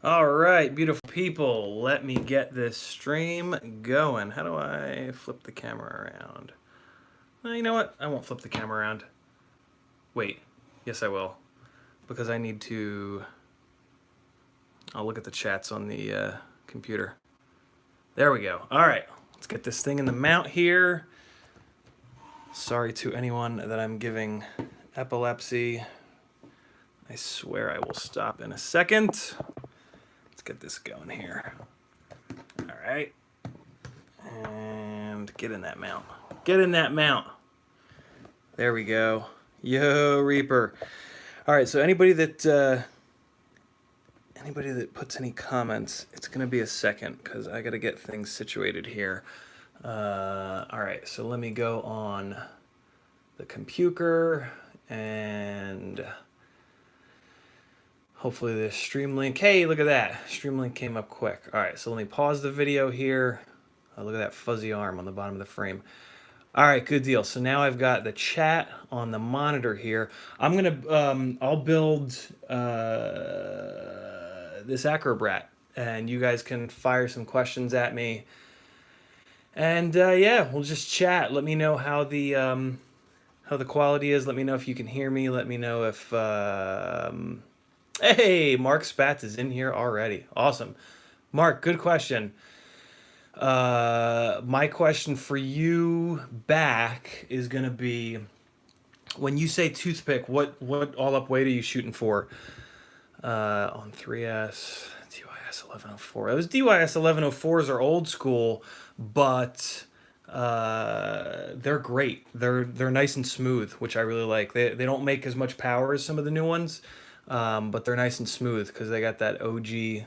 All right, beautiful people, let me get this stream going. How do I flip the camera around? You know what? I won't flip the camera around. Wait, yes I will, because I need to, I'll look at the chats on the computer. There we go. All right, let's get this thing in the mount here. Sorry to anyone that I'm giving epilepsy. I swear I will stop in a second. Let's get this going here. All right. And get in that mount. Get in that mount. There we go. Yo, Reaper. All right, so anybody that puts any comments, it's gonna be a second because I gotta get things situated here. All right, so let me go on the computer and hopefully this stream link. Hey, look at that. Stream link came up quick. All right, so let me pause the video here. Look at that fuzzy arm on the bottom of the frame. All right, good deal. So now I've got the chat on the monitor here. I'm gonna, I'll build this Acrobrat, and you guys can fire some questions at me. And yeah, we'll just chat. Let me know how the quality is. Let me know if you can hear me. Let me know if hey, Mark Spatz is in here already. Awesome, Mark. Good question. My question for you back is gonna be, when you say toothpick, what all up weight are you shooting for? On 3S, DYS 1104. Those DYS 1104s are old school, but they're great. They're nice and smooth, which I really like. They don't make as much power as some of the new ones, but they're nice and smooth because they got that OG.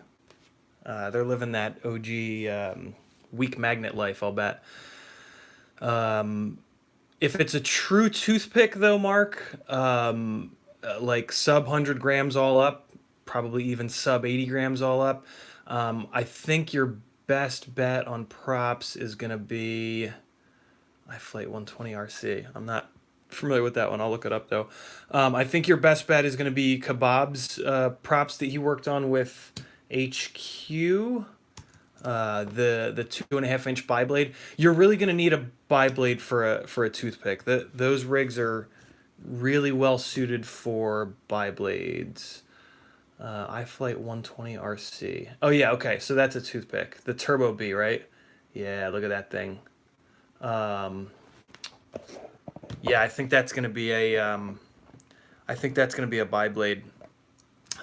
They're living that OG weak magnet life, I'll bet. If it's a true toothpick, though, Mark, like sub 100 grams all up, probably even sub 80 grams all up, I think your best bet on props is going to be iFlight 120 RC. I'm not familiar with that one. I'll look it up, though. I think your best bet is going to be Kebab's props that he worked on with HQ. The 2.5-inch bi-blade. You're really going to need a bi-blade for a toothpick. Those rigs are really well suited for bi-blades. iFlight 120 RC. Oh yeah, okay, so that's a toothpick. The Turbo B, right? Yeah, look at that thing. Yeah, I think that's going to be a bi-blade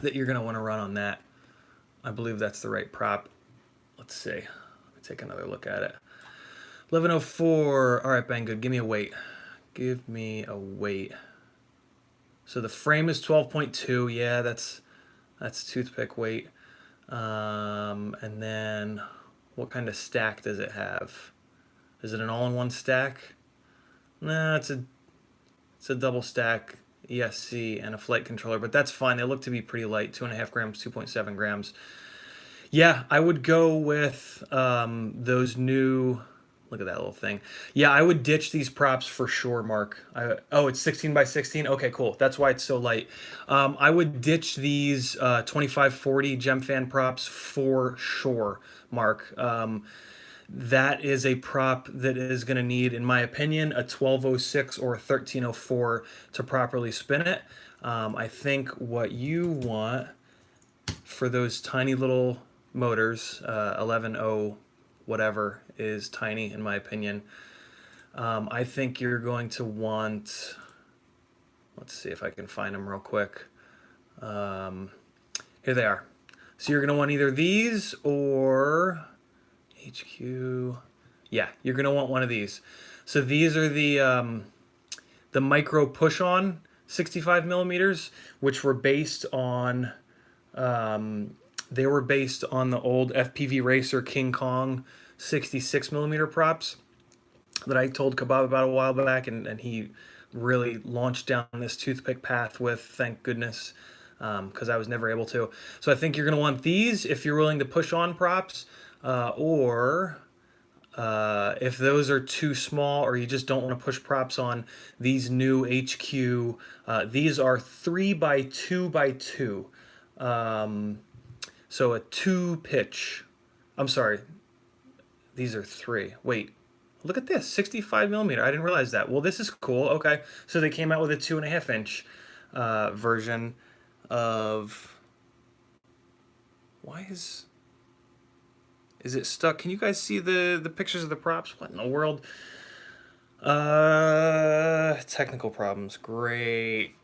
that you're going to want to run on that. I believe that's the right prop. Let's see. Let me take another look at it. 1104. All right, Banggood, give me a weight. Give me a weight. So the frame is 12.2. Yeah, that's toothpick weight. And then what kind of stack does it have? Is it an all-in-one stack? Nah, it's a double stack ESC and a flight controller, but that's fine. They look to be pretty light. 2.5 grams, 2.7 grams. Yeah, I would go with those new. Look at that little thing. Yeah, I would ditch these props for sure, Mark. Oh, it's 16 by 16. Okay, cool. That's why it's so light. I would ditch these 2540 Gemfan props for sure, Mark. That is a prop that is going to need, in my opinion, a 1206 or a 1304 to properly spin it. I think what you want for those tiny little motors, 11.0 whatever is tiny in my opinion. I think you're going to want, let's see if I can find them real quick. Here they are. So you're going to want either these or HQ. Yeah, you're going to want one of these. So these are the micro push-on 65 millimeters, which were based on they were based on the old FPV Racer King Kong 66 millimeter props that I told Kebab about a while back, and he really launched down this toothpick path with, thank goodness, because I was never able to. So I think you're going to want these if you're willing to push on props, or if those are too small or you just don't want to push props on, these new HQ, these are 3 by 2 by 2. So a 2-pitch. I'm sorry, these are 3. Wait, look at this, 65 millimeter. I didn't realize that. Well, this is cool. Okay, so they came out with a 2.5-inch version of. Why is it stuck? Can you guys see the pictures of the props? What in the world? Technical problems. Great.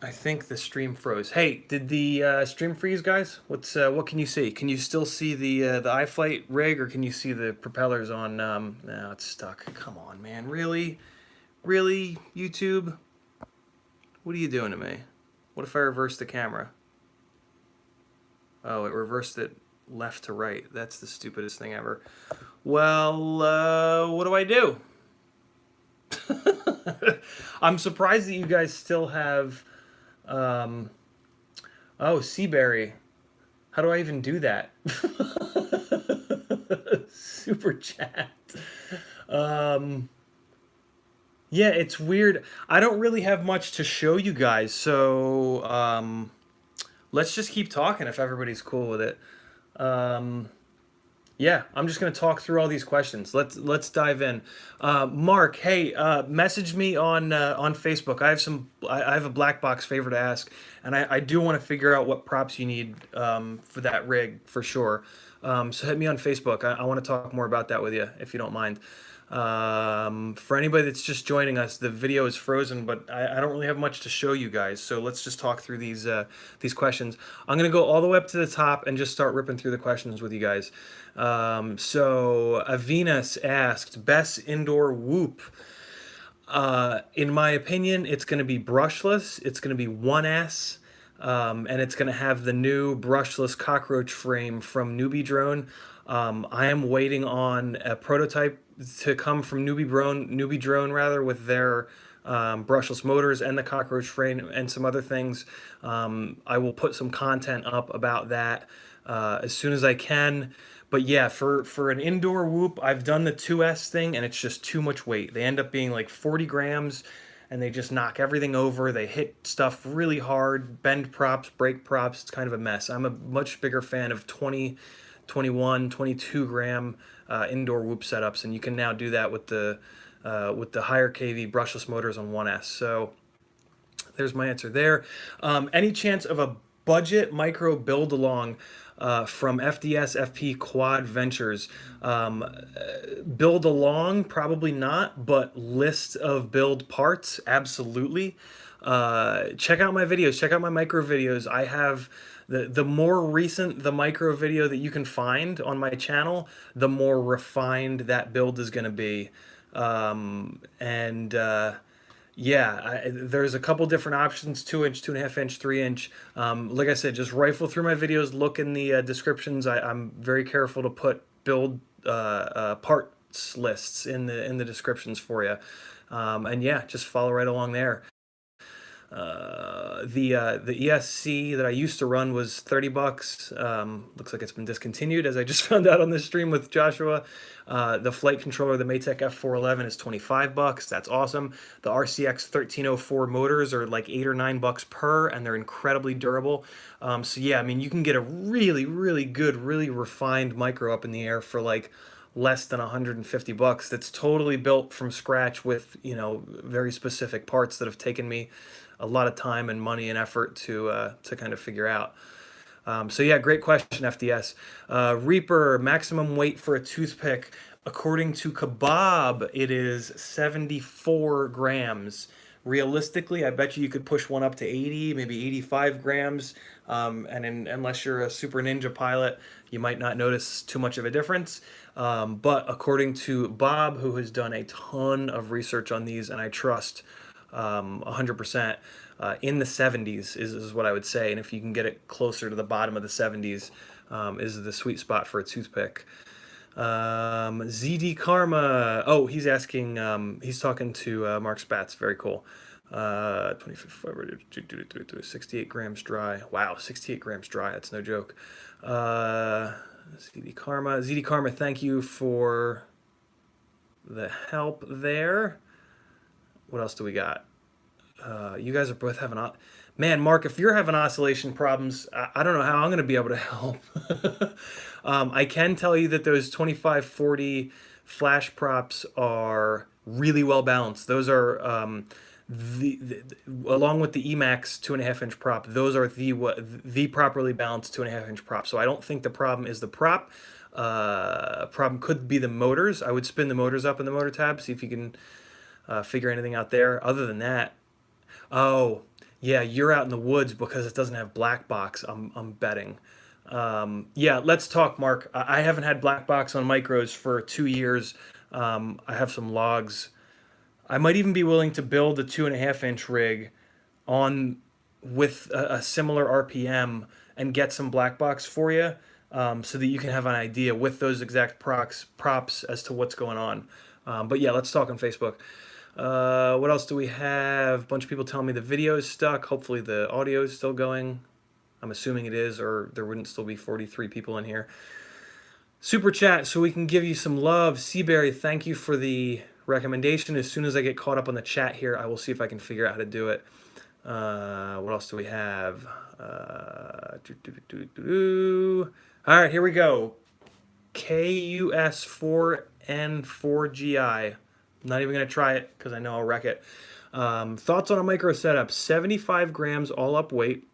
I think the stream froze. Hey, did the stream freeze, guys? What can you see? Can you still see the iFlight rig, or can you see the propellers on? No, it's stuck. Come on, man. Really, really, YouTube? What are you doing to me? What if I reverse the camera? Oh, it reversed it left to right. That's the stupidest thing ever. Well, what do I do? I'm surprised that you guys still have. Oh, Seaberry. How do I even do that? Super chat. Yeah, it's weird. I don't really have much to show you guys, so let's just keep talking if everybody's cool with it. Yeah, I'm just gonna talk through all these questions. Let's dive in. Mark, hey, message me on Facebook. I have a black box favor to ask, and I do want to figure out what props you need for that rig for sure. So hit me on Facebook. I want to talk more about that with you if you don't mind. For anybody that's just joining us, the video is frozen, but I don't really have much to show you guys. So let's just talk through these questions. I'm gonna go all the way up to the top and just start ripping through the questions with you guys. So Avinas asked, best indoor whoop. In my opinion, it's going to be brushless. It's going to be 1S. And it's going to have the new brushless cockroach frame from Newbie Drone. I am waiting on a prototype to come from Newbie Drone rather, with their brushless motors and the cockroach frame and some other things. I will put some content up about that as soon as I can. But yeah, for an indoor whoop, I've done the 2S thing, and it's just too much weight. They end up being like 40 grams, and they just knock everything over. They hit stuff really hard, bend props, break props. It's kind of a mess. I'm a much bigger fan of 20, 21, 22 gram indoor whoop setups, and you can now do that with the higher KV brushless motors on 1S. So there's my answer there. Any chance of a budget micro build along from FDS FP Quad Ventures? Build along, probably not, but list of build parts, absolutely. Check out my videos, check out my micro videos. I have the more recent the micro video that you can find on my channel, the more refined that build is going to be. Yeah, there's a couple different options: 2-inch, 2.5-inch, 3-inch. Like I said, just rifle through my videos, look in the descriptions. I'm very careful to put build parts lists in the descriptions for you. And yeah, just follow right along there. The ESC that I used to run was 30 bucks. Looks like it's been discontinued, as I just found out on this stream with Joshua. The flight controller, the Maytech F411, is 25 bucks. That's awesome. The RCX 1304 motors are like 8 or 9 bucks per, and they're incredibly durable. So yeah, I mean, you can get a really, really good, really refined micro up in the air for like less than 150 bucks. That's totally built from scratch with, you know, very specific parts that have taken me a lot of time and money and effort to kind of figure out. So yeah, great question, FDS. Reaper, maximum weight for a toothpick. According to Kebab, it is 74 grams. Realistically, I bet you could push one up to 80, maybe 85 grams. Unless you're a super ninja pilot, you might not notice too much of a difference. But according to Bob, who has done a ton of research on these, and I trust 100%, in the 70s is what I would say. And if you can get it closer to the bottom of the 70s, is the sweet spot for a toothpick. ZD Karma. Oh, he's asking, he's talking to Mark Spatz. Very cool. 68 grams dry. Wow, 68 grams dry. That's no joke. ZD Karma. ZD Karma, thank you for the help there. What else do we got? You guys are both having Man, Mark, if you're having oscillation problems, I don't know how I'm going to be able to help. I can tell you that those 2540 flash props are really well balanced. Those are along with the Emax 2.5 inch prop. Those are the properly balanced 2.5 inch prop. So I don't think the problem is the prop. Problem could be the motors. I would spin the motors up in the motor tab, see if you can figure anything out there. Other than that, oh, yeah, you're out in the woods because it doesn't have black box. I'm betting. Yeah, let's talk, Mark. I haven't had black box on micros for 2 years. I have some logs. I might even be willing to build a 2.5 inch rig on with a similar RPM and get some black box for you, so that you can have an idea with those exact props as to what's going on. But yeah, let's talk on Facebook. What else do we have? A bunch of people telling me the video is stuck. Hopefully the audio is still going. I'm assuming it is, or there wouldn't still be 43 people in here. Super chat, so we can give you some love. Seaberry, thank you for the recommendation. As soon as I get caught up on the chat here, I will see if I can figure out how to do it. What else do we have? All right, here we go. KUS4N4GI. Not even going to try it because I know I'll wreck it. Thoughts on a micro setup. 75 grams all up weight.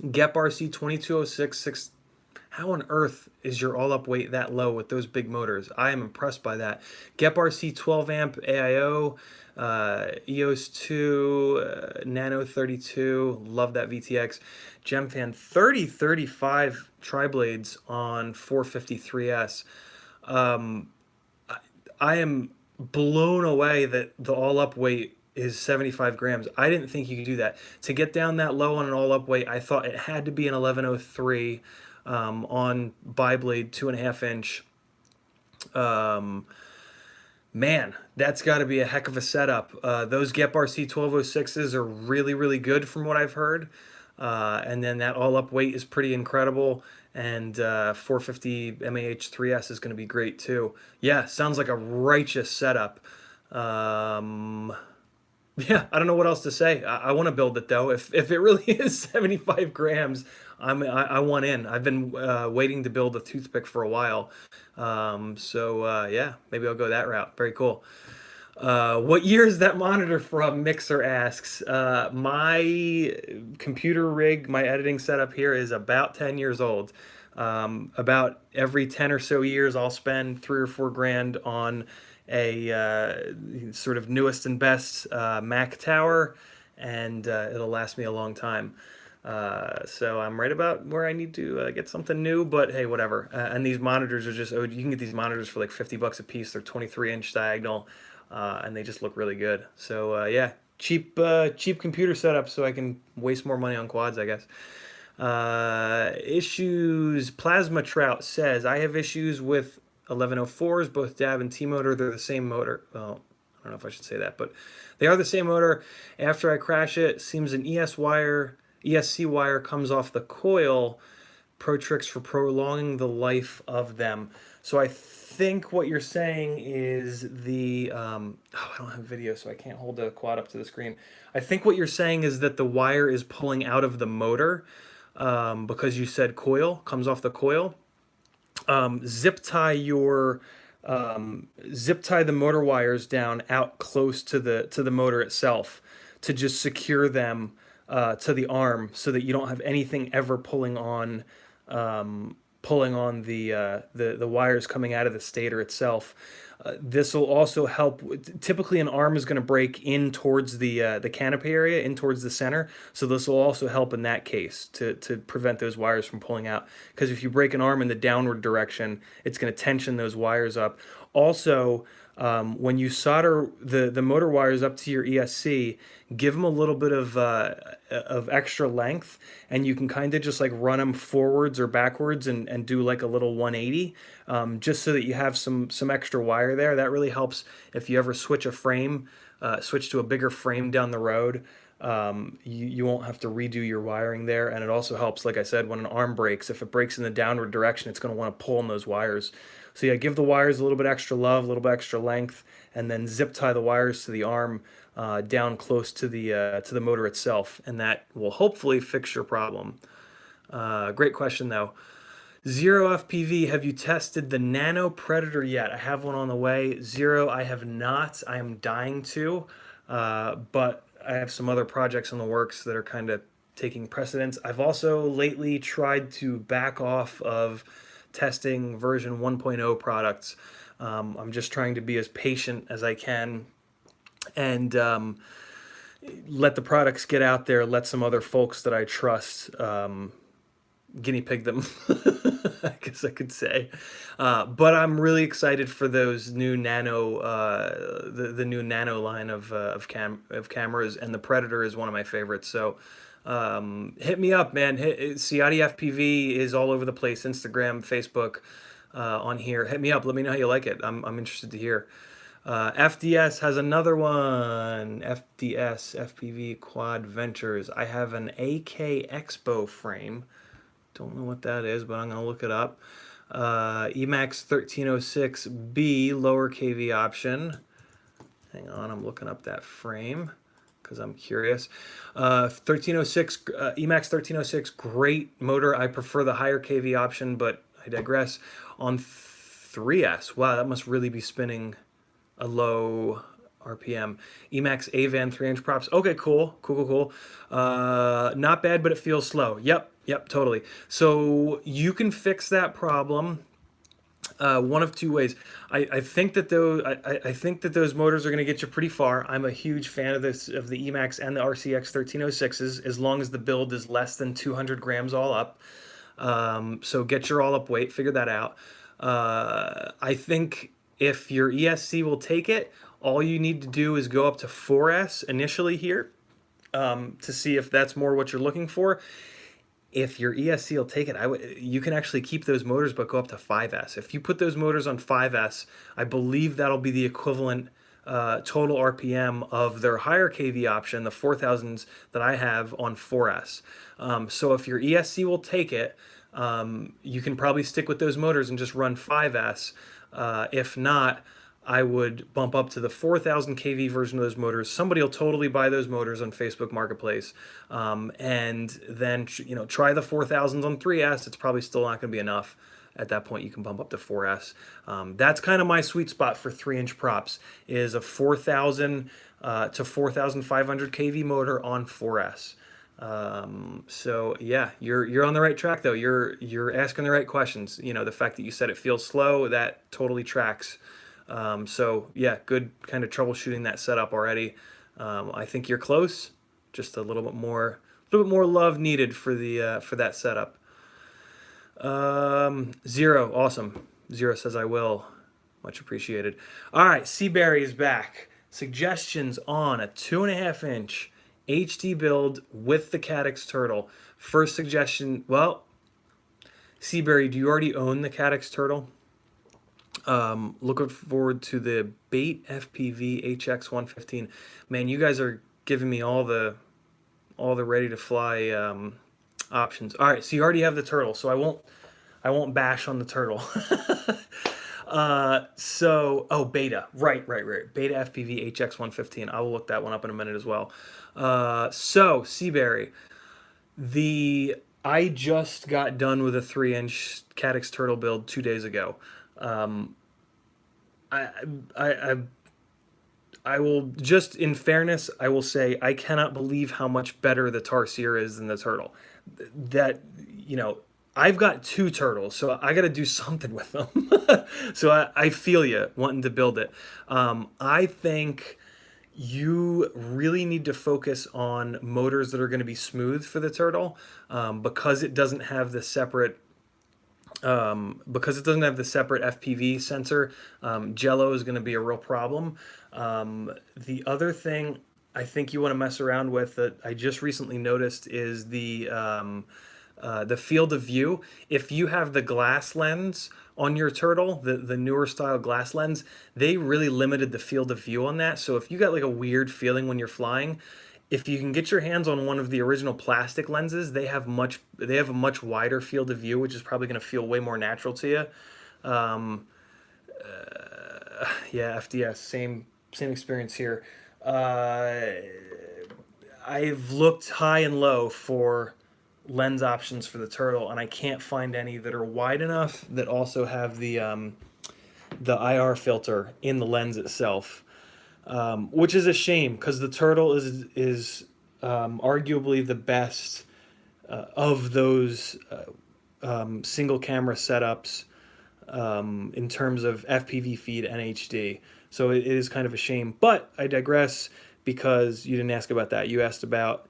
Gep RC 2206. How on earth is your all up weight that low with those big motors? I am impressed by that. Gep RC 12 amp AIO. EOS 2, Nano 32. Love that VTX. Gemfan 3035 tri-blades on 453S. I am blown away that the all-up weight is 75 grams. I didn't think you could do that. To get down that low on an all-up weight, I thought it had to be an 1103 on bi-blade 2.5 inch. Man, that's got to be a heck of a setup. Those Gep RC 1206s are really, really good from what I've heard. And then that all-up weight is pretty incredible. And 450 MAH3S is going to be great too. Yeah, sounds like a righteous setup. Yeah, I don't know what else to say. I want to build it though. If it really is 75 grams, I want in. I've been waiting to build a toothpick for a while. Yeah, maybe I'll go that route. Very cool. What year is that monitor from? Mixer asks. My computer rig, my editing setup here is about 10 years old. About every 10 or so years, I'll spend 3 or 4 grand on a sort of newest and best Mac tower, and it'll last me a long time. So I'm right about where I need to get something new, but hey, whatever. And these monitors are just, you can get these monitors for like 50 bucks a piece. They're 23-inch diagonal. And they just look really good. So yeah, cheap computer setup so I can waste more money on quads, I guess. Issues. Plasma Trout says, I have issues with 1104s, both DAV and T-motor. They're the same motor. Well, I don't know if I should say that, but they are the same motor. After I crash it, seems an ESC wire comes off the coil. Pro tricks for prolonging the life of them. So I think what you're saying is the I don't have video, so I can't hold the quad up to the screen. I think what you're saying is that the wire is pulling out of the motor, because you said coil comes off the coil. Zip tie the motor wires down out close to the motor itself to just secure them to the arm so that you don't have anything ever pulling on the wires coming out of the stator itself. This will also help. Typically, an arm is going to break in towards the canopy area, in towards the center. So this will also help in that case to prevent those wires from pulling out. Because if you break an arm in the downward direction, it's going to tension those wires up. Also, when you solder the motor wires up to your ESC, give them a little bit of extra length, and you can kind of just like run them forwards or backwards and do like a little 180, just so that you have some extra wire there. That really helps if you ever switch a frame, switch to a bigger frame down the road. You won't have to redo your wiring there, and it also helps, like I said, when an arm breaks. If it breaks in the downward direction, it's going to want to pull on those wires. So yeah, give the wires a little bit extra love, a little bit extra length, and then zip tie the wires to the arm down close to the motor itself, and that will hopefully fix your problem. Great question though. Zero FPV, have you tested the Nano Predator yet? I have one on the way. Zero, I have not. I am dying to, but I have some other projects in the works that are kind of taking precedence. I've also lately tried to back off of testing version 1.0 products. I'm just trying to be as patient as I can and let the products get out there, let some other folks that I trust guinea pig them, I guess I could say. But I'm really excited for those new Nano, the new Nano line of cameras, and the Predator is one of my favorites. So hit me up, man. CiottiFPV is all over the place, Instagram, Facebook, on here. Hit me up. Let me know how you like it. I'm interested to hear. FDS has another one. FDS, FPV Quad Ventures. I have an AK Expo frame. Don't know what that is, but I'm going to look it up. Emax 1306B, lower KV option. Hang on, I'm looking up that frame because I'm curious. 1306, Emax 1306, great motor. I prefer the higher KV option, but I digress. On 3S, wow, that must really be spinning a low RPM. Emax Avan 3-inch props. Okay, cool. Not bad, but it feels slow. Yep, totally. So you can fix that problem one of two ways. I think that those motors are going to get you pretty far. I'm a huge fan of the Emax and the RCX 1306s, as long as the build is less than 200 grams all up. So get your all up weight, figure that out. I think if your ESC will take it, all you need to do is go up to 4S initially here, to see if that's more what you're looking for. If your ESC will take it, you can actually keep those motors but go up to 5S. If you put those motors on 5S, I believe that'll be the equivalent total RPM of their higher KV option, the 4000s that I have on 4S. So if your ESC will take it, you can probably stick with those motors and just run 5S. If not, I would bump up to the 4000 kV version of those motors. Somebody will totally buy those motors on Facebook Marketplace, and then try the 4000s on 3S. It's probably still not going to be enough. At that point, you can bump up to 4S. That's kind of my sweet spot for 3-inch props, is a 4000 to 4500 kV motor on 4S. So yeah, you're on the right track though. You're asking the right questions. The fact that you said it feels slow, that totally tracks. So yeah, good kind of troubleshooting that setup already. I think you're close. Just a little bit more love needed for that setup. Zero, awesome. Zero says I will. Much appreciated. All right, Seaberry is back. Suggestions on a 2.5-inch HD build with the Caddx Turtle. First suggestion. Well, Seaberry, do you already own the Caddx Turtle? Looking forward to the Bait FPV HX115. Man, you guys are giving me all the ready to fly options. All right, so you already have the turtle, so I won't bash on the turtle. Beta, right. Beta FPV HX115. I will look that one up in a minute as well. So Seaberry, I just got done with a 3-inch Caddx Turtle build 2 days ago. I will, just in fairness, I will say I cannot believe how much better the Tarsier is than the Turtle. That, I've got 2 turtles, so I got to do something with them. So I feel you wanting to build it. I think you really need to focus on motors that are going to be smooth for the Turtle, because it doesn't have the separate FPV sensor. Jello is going to be a real problem. The other thing I think you want to mess around with that I just recently noticed is the field of view. If you have the glass lens on your Turtle, the newer style glass lens, they really limited the field of view on that. So if you got like a weird feeling when you're flying, if you can get your hands on one of the original plastic lenses, they have a much wider field of view, which is probably going to feel way more natural to you. Yeah, FDS, same experience here. Uh, I've looked high and low for lens options for the Turtle, and I can't find any that are wide enough that also have the IR filter in the lens itself, which is a shame because the Turtle is arguably the best of those single camera setups in terms of FPV feed and HD. So it is kind of a shame. But I digress because you didn't ask about that. You asked about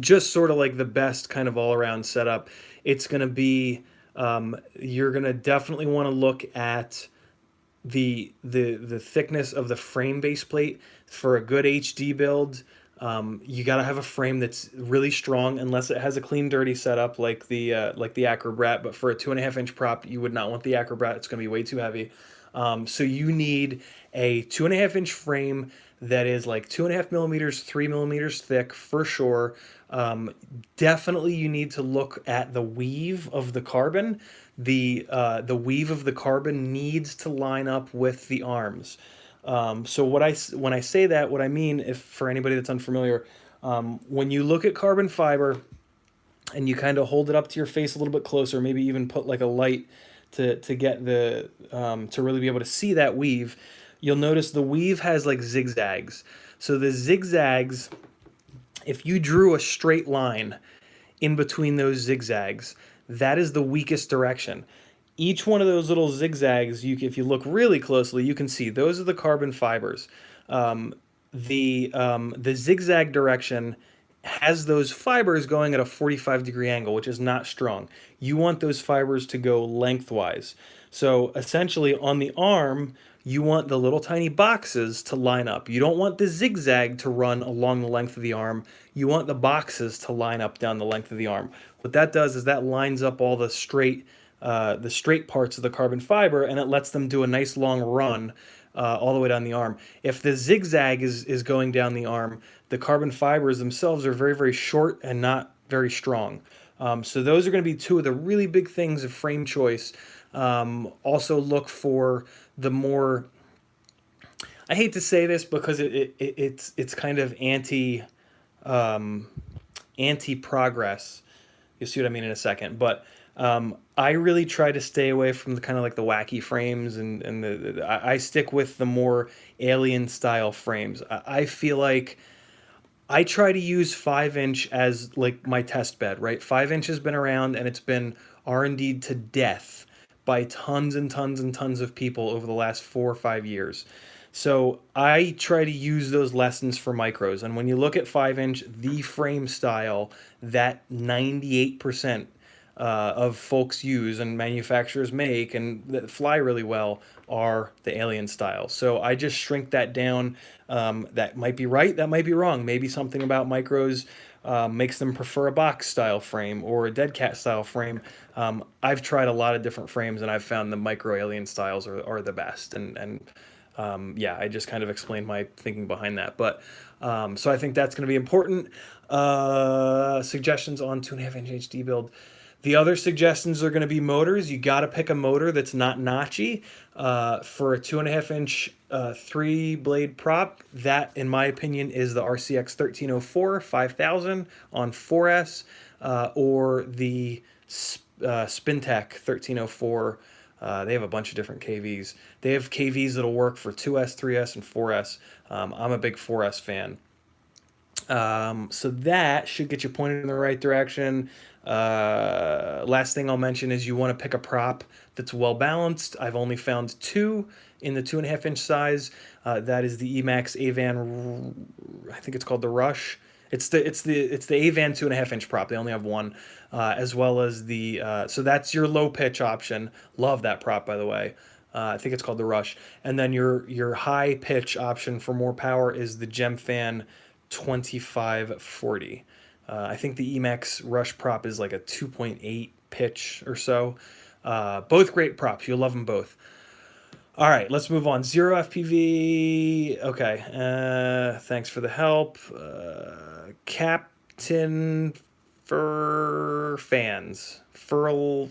just sort of like the best kind of all around setup. It's going to be, you're going to definitely want to look at the thickness of the frame base plate for a good HD build. You got to have a frame that's really strong, unless it has a clean, dirty setup like the Acrobrat. But for a 2.5-inch prop, you would not want the Acrobrat. It's going to be way too heavy. So you need a 2.5-inch frame that is like 2.5 millimeters, 3 millimeters thick for sure. Definitely, you need to look at the weave of the carbon. The weave of the carbon needs to line up with the arms. So when I say that, what I mean, if for anybody that's unfamiliar, when you look at carbon fiber and you kind of hold it up to your face a little bit closer, maybe even put like a light to get the to really be able to see that weave, you'll notice the weave has like zigzags. So the zigzags, if you drew a straight line in between those zigzags, that is the weakest direction. Each one of those little zigzags, if you look really closely, you can see those are the carbon fibers. The zigzag direction has those fibers going at a 45-degree angle, which is not strong. You want those fibers to go lengthwise. So essentially on the arm, you want the little tiny boxes to line up. You don't want the zigzag to run along the length of the arm. You want the boxes to line up down the length of the arm. What that does is that lines up all the straight parts of the carbon fiber, and it lets them do a nice long run all the way down the arm. If the zigzag is going down the arm, the carbon fibers themselves are very, very short and not very strong. So those are going to be two of the really big things of frame choice. Also look for the more, I hate to say this because it's kind of anti progress. You'll see what I mean in a second, but I really try to stay away from the kind of like the wacky frames, and I stick with the more alien style frames. I feel like I try to use 5-inch as like my test bed, right? 5-inch has been around and it's been R&D'd to death by tons and tons and tons of people over the last 4 or 5 years. So I try to use those lessons for micros. And when you look at 5-inch, the frame style that 98% of folks use and manufacturers make and that fly really well are the alien style. So I just shrink that down. That might be right, that might be wrong. Maybe something about micros makes them prefer a box style frame or a dead cat style frame. I've tried a lot of different frames and I've found the micro alien styles are the best. Yeah, I just kind of explained my thinking behind that. But so I think that's going to be important. Suggestions on 2.5-inch HD build. The other suggestions are going to be motors. You got to pick a motor that's not notchy. For a 2.5-inch 3-blade prop, that, in my opinion, is the RCX 1304 5000 on 4S or the Spintech 1304. They have a bunch of different KVs. They have KVs that'll work for 2S, 3S, and 4S. I'm a big 4S fan. So that should get you pointed in the right direction. Last thing I'll mention is you want to pick a prop that's well balanced. I've only found 2 in the 2.5-inch size. That is the Emax Avan, I think it's called the Rush. It's the Avan 2.5-inch prop. They only have one, as well as the so that's your low pitch option. Love that prop, by the way. I think it's called the Rush. And then your high pitch option for more power is the Gemfan 2540. I think the Emax Rush prop is like a 2.8 pitch or so. Both great props. You'll love them both. All right, let's move on. CiottiFPV. Okay. Thanks for the help. Captain fans. Furl.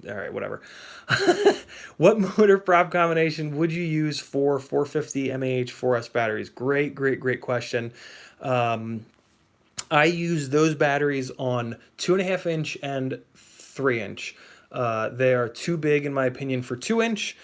All right, whatever. What motor prop combination would you use for 450 mAh 4S batteries? Great, great, great question. I use those batteries on 2.5-inch and 3-inch. They are too big, in my opinion, for 2-inch.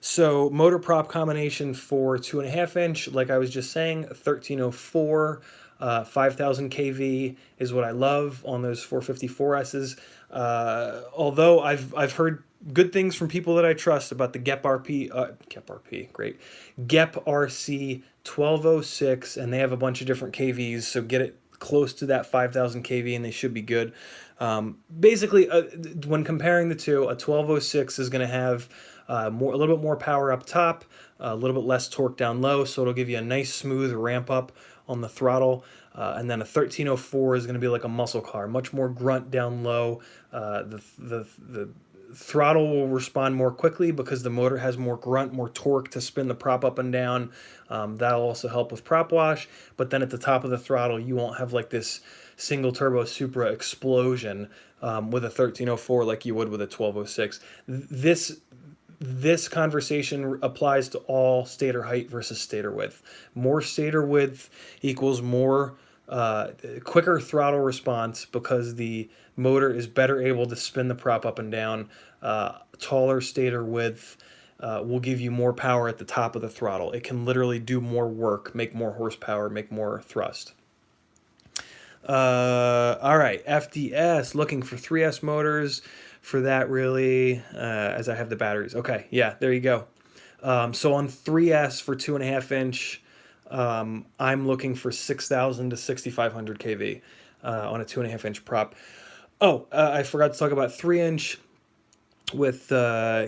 So motor prop combination for 2.5-inch, like I was just saying, 1304, 5000 kV is what I love on those 454Ss. Although I've heard good things from people that I trust about the GEP RP, great, GEP RC 1206, and they have a bunch of different KVs. So get it close to that 5000 kV, and they should be good. Basically, when comparing the two, a 1206 is going to have a little bit more power up top, a little bit less torque down low, so it'll give you a nice smooth ramp up on the throttle. And then a 1304 is going to be like a muscle car, much more grunt down low. The throttle will respond more quickly because the motor has more grunt, more torque to spin the prop up and down. That'll also help with prop wash. But then at the top of the throttle, you won't have like this single turbo Supra explosion with a 1304 like you would with a 1206. This conversation applies to all stator height versus stator width. More stator width equals more quicker throttle response because the motor is better able to spin the prop up and down. Taller stator width will give you more power at the top of the throttle. It can literally do more work, make more horsepower, make more thrust. All right, FDS, looking for 3S motors for that really, as I have the batteries. Okay, yeah, there you go. So on 3S for 2.5-inch, I'm looking for 6,000 to 6,500 kV on a 2.5-inch prop. Oh, I forgot to talk about 3-inch with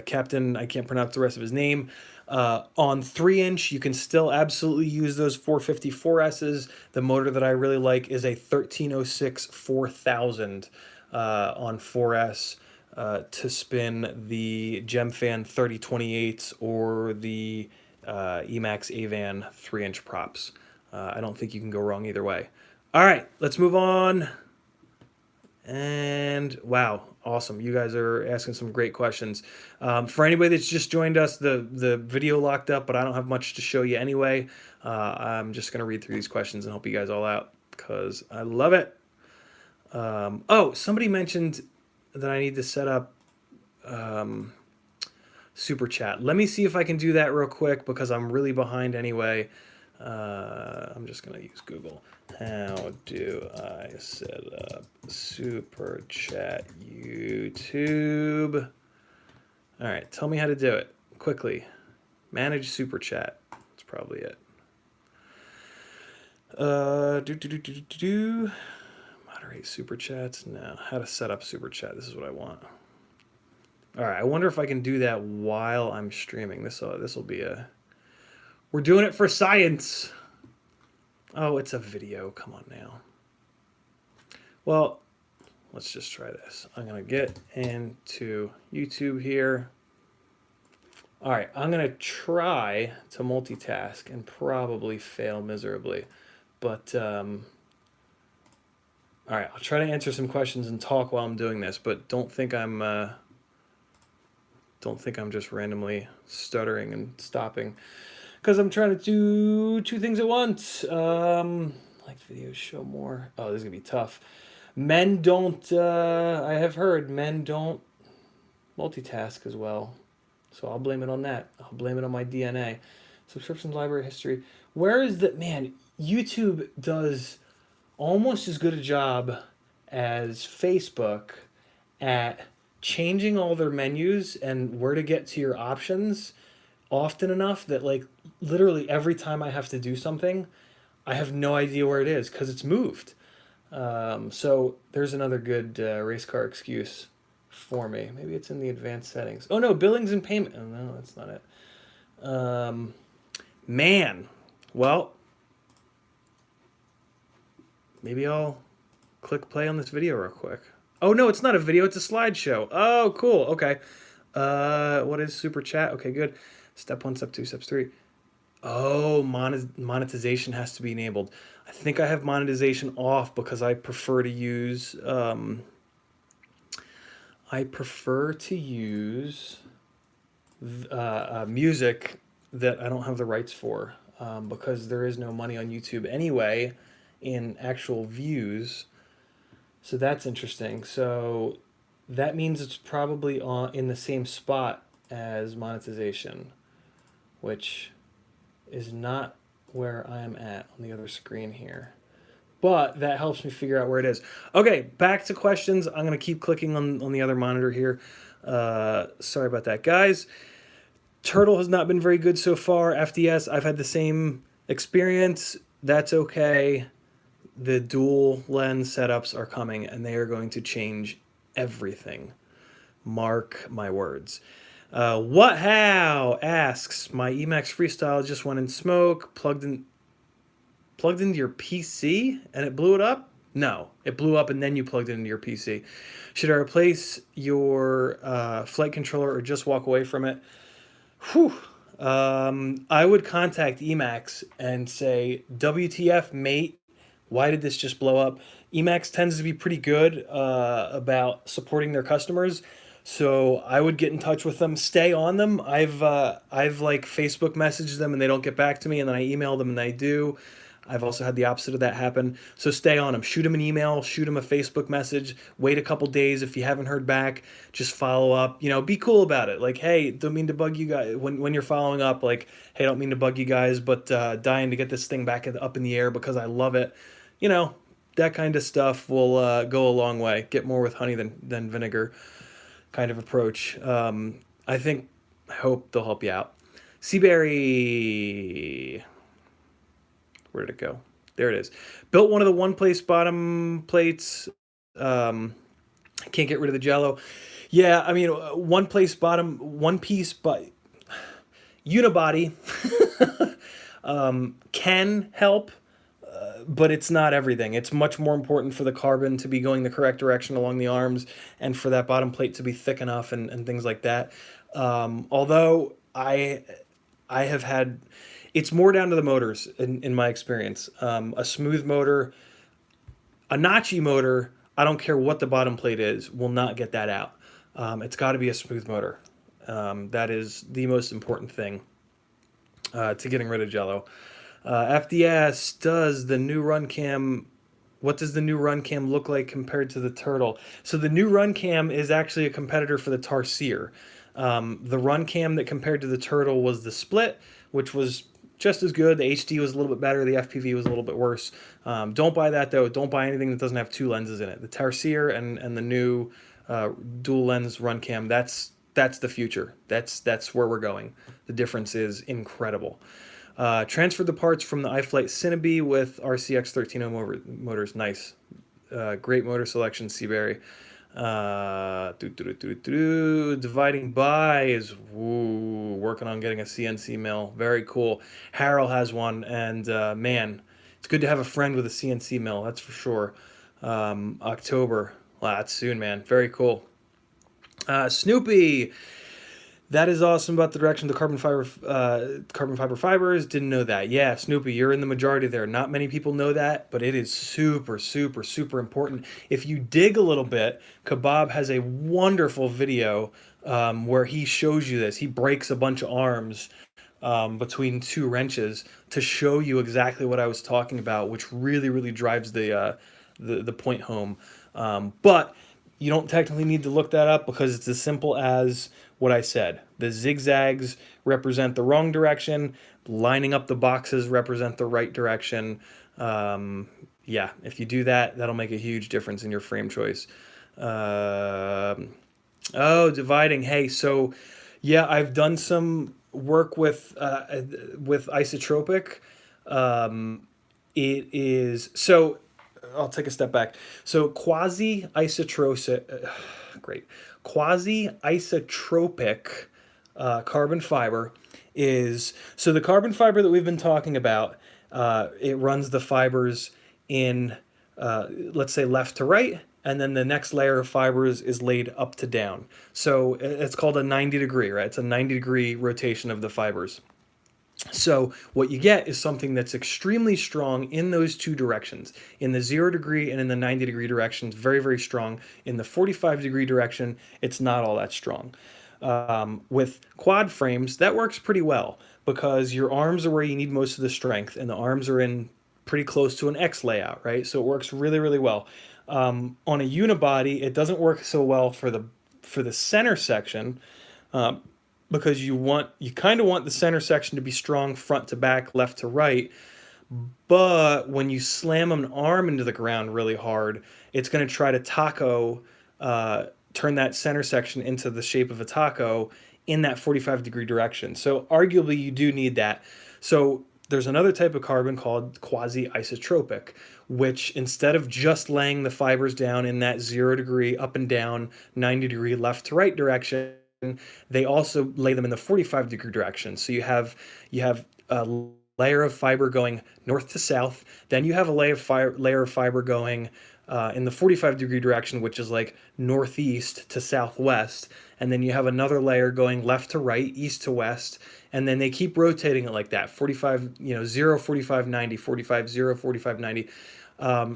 Captain, I can't pronounce the rest of his name. On 3-inch, you can still absolutely use those 454Ss. The motor that I really like is a 1306 4000 on 4S to spin the Gemfan 3028s or the Emax Avan 3-inch props. I don't think you can go wrong either way. All right, let's move on. And wow, awesome. You guys are asking some great questions. For anybody that's just joined us, the video locked up, but I don't have much to show you anyway. I'm just going to read through these questions and help you guys all out because I love it. Oh, somebody mentioned that I need to set up Super Chat. Let me see if I can do that real quick because I'm really behind anyway. I'm just going to use Google. How do I set up Super Chat YouTube? All right, tell me how to do it quickly. Manage Super Chat. That's probably it. Moderate Super Chats. No, how to set up Super Chat. This is what I want. All right, I wonder if I can do that while I'm streaming. This will be a... We're doing it for science. Oh, it's a video. Come on now. Well, let's just try this. I'm going to get into YouTube here. All right, I'm going to try to multitask and probably fail miserably. But, all right, I'll try to answer some questions and talk while I'm doing this, but don't think I'm just randomly stuttering and stopping. Because I'm trying to do two things at once. Like videos, show more. Oh, this is going to be tough. Men don't, I have heard, men don't multitask as well. So I'll blame it on that. I'll blame it on my DNA. Subscriptions, library history. Where is the, man, YouTube does almost as good a job as Facebook at changing all their menus and where to get to your options often enough that like literally every time I have to do something, I have no idea where it is because it's moved. So there's another good race car excuse for me. Maybe it's in the advanced settings. Oh no, billings and payment. Oh no, that's not it. Man, well, maybe I'll click play on this video real quick. Oh no, it's not a video, it's a slideshow. Oh, cool, okay. What is Super Chat? Okay, good. Step 1, Step 2, Step 3. Oh, monetization has to be enabled. I think I have monetization off because I prefer to use music that I don't have the rights for, because there is no money on YouTube anyway in actual views. So that's interesting. So that means it's probably in the same spot as monetization, which is not where I am at on the other screen here. But that helps me figure out where it is. Okay, back to questions. I'm going to keep clicking on the other monitor here. Sorry about that, guys. Turtle has not been very good so far. FDS, I've had the same experience. That's okay. The dual lens setups are coming, and they are going to change everything. Mark my words. What how asks, my Emax Freestyle just went in smoke, plugged into your PC and it blew it up? No, it blew up and then you plugged it into your PC. Should I replace your flight controller or just walk away from it? Whew. I would contact Emax and say, WTF, mate, why did this just blow up? Emax tends to be pretty good about supporting their customers. So I would get in touch with them, stay on them. I've like Facebook messaged them and they don't get back to me, and then I email them and they do. I've also had the opposite of that happen. So stay on them. Shoot them an email, shoot them a Facebook message, wait a couple days. If you haven't heard back, just follow up. You know, be cool about it. Like, hey, don't mean to bug you guys. When you're following up, like, hey, don't mean to bug you guys, but dying to get this thing back up in the air because I love it. You know, that kind of stuff will go a long way. Get more with honey than vinegar kind of approach. I hope they'll help you out. Seaberry. Where did it go? There it is. Built one of the one place bottom plates. Can't get rid of the jello. Yeah, I mean, one place bottom, one piece, but unibody can help, but it's not everything. It's much more important for the carbon to be going the correct direction along the arms and for that bottom plate to be thick enough and things like that. Although I have had, it's more down to the motors in my experience. A smooth motor, a notchy motor, I don't care what the bottom plate is, will not get that out. It's got to be a smooth motor. That is the most important thing to getting rid of jello. FDS, what does the new run cam look like compared to the Turtle? So the new run cam is actually a competitor for the Tarsier. The run cam that compared to the Turtle was the Split, which was just as good. The HD was a little bit better. The FPV was a little bit worse. Don't buy that, though. Don't buy anything that doesn't have two lenses in it. The Tarsier and the new dual lens run cam, that's the future. That's where we're going. The difference is incredible. Transferred the parts from the iFlight Cinebee with RCX 1300 motors. Nice. Great motor selection, Seaberry. Dividing by is working on getting a CNC mill. Very cool. Harold has one, and man, it's good to have a friend with a CNC mill. That's for sure. October. Wow, that's soon, man. Very cool. Snoopy. That is awesome about the direction of the carbon fiber fibers. Didn't know that. Yeah, Snoopy, you're in the majority there. Not many people know that, but it is super, super, super important. If you dig a little bit, Kebab has a wonderful video where he shows you this. He breaks a bunch of arms between two wrenches to show you exactly what I was talking about, which really, really drives the point home. But you don't technically need to look that up because it's as simple as what I said. The zigzags represent the wrong direction. Lining up the boxes represent the right direction. Yeah, if you do that, that'll make a huge difference in your frame choice. Oh, dividing. Hey, so yeah, I've done some work with isotropic. It is so. I'll take a step back. So quasi-isotropic carbon fiber is, so the carbon fiber that we've been talking about, it runs the fibers in, let's say, left to right, and then the next layer of fibers is laid up to down. So it's called a 90 degree, right? It's a 90 degree rotation of the fibers. So what you get is something that's extremely strong in those two directions, in the 0 degree and in the 90-degree directions, very, very strong. In the 45-degree direction, it's not all that strong. With quad frames, that works pretty well because your arms are where you need most of the strength, and the arms are in pretty close to an X layout, right? So it works really, really well. On a unibody, it doesn't work so well for the center section, because you kind of want the center section to be strong front to back, left to right. But when you slam an arm into the ground really hard, it's going to try to turn that center section into the shape of a taco in that 45-degree direction. So arguably you do need that. So there's another type of carbon called quasi-isotropic, which instead of just laying the fibers down in that 0 degree up and down, 90-degree left to right direction, they also lay them in the 45-degree direction. So you have a layer of fiber going north to south. Then you have a layer of fiber going in the 45-degree direction, which is like northeast to southwest. And then you have another layer going left to right, east to west. And then they keep rotating it like that, 45, 0, 45, 90, 45, 0, 45, 90.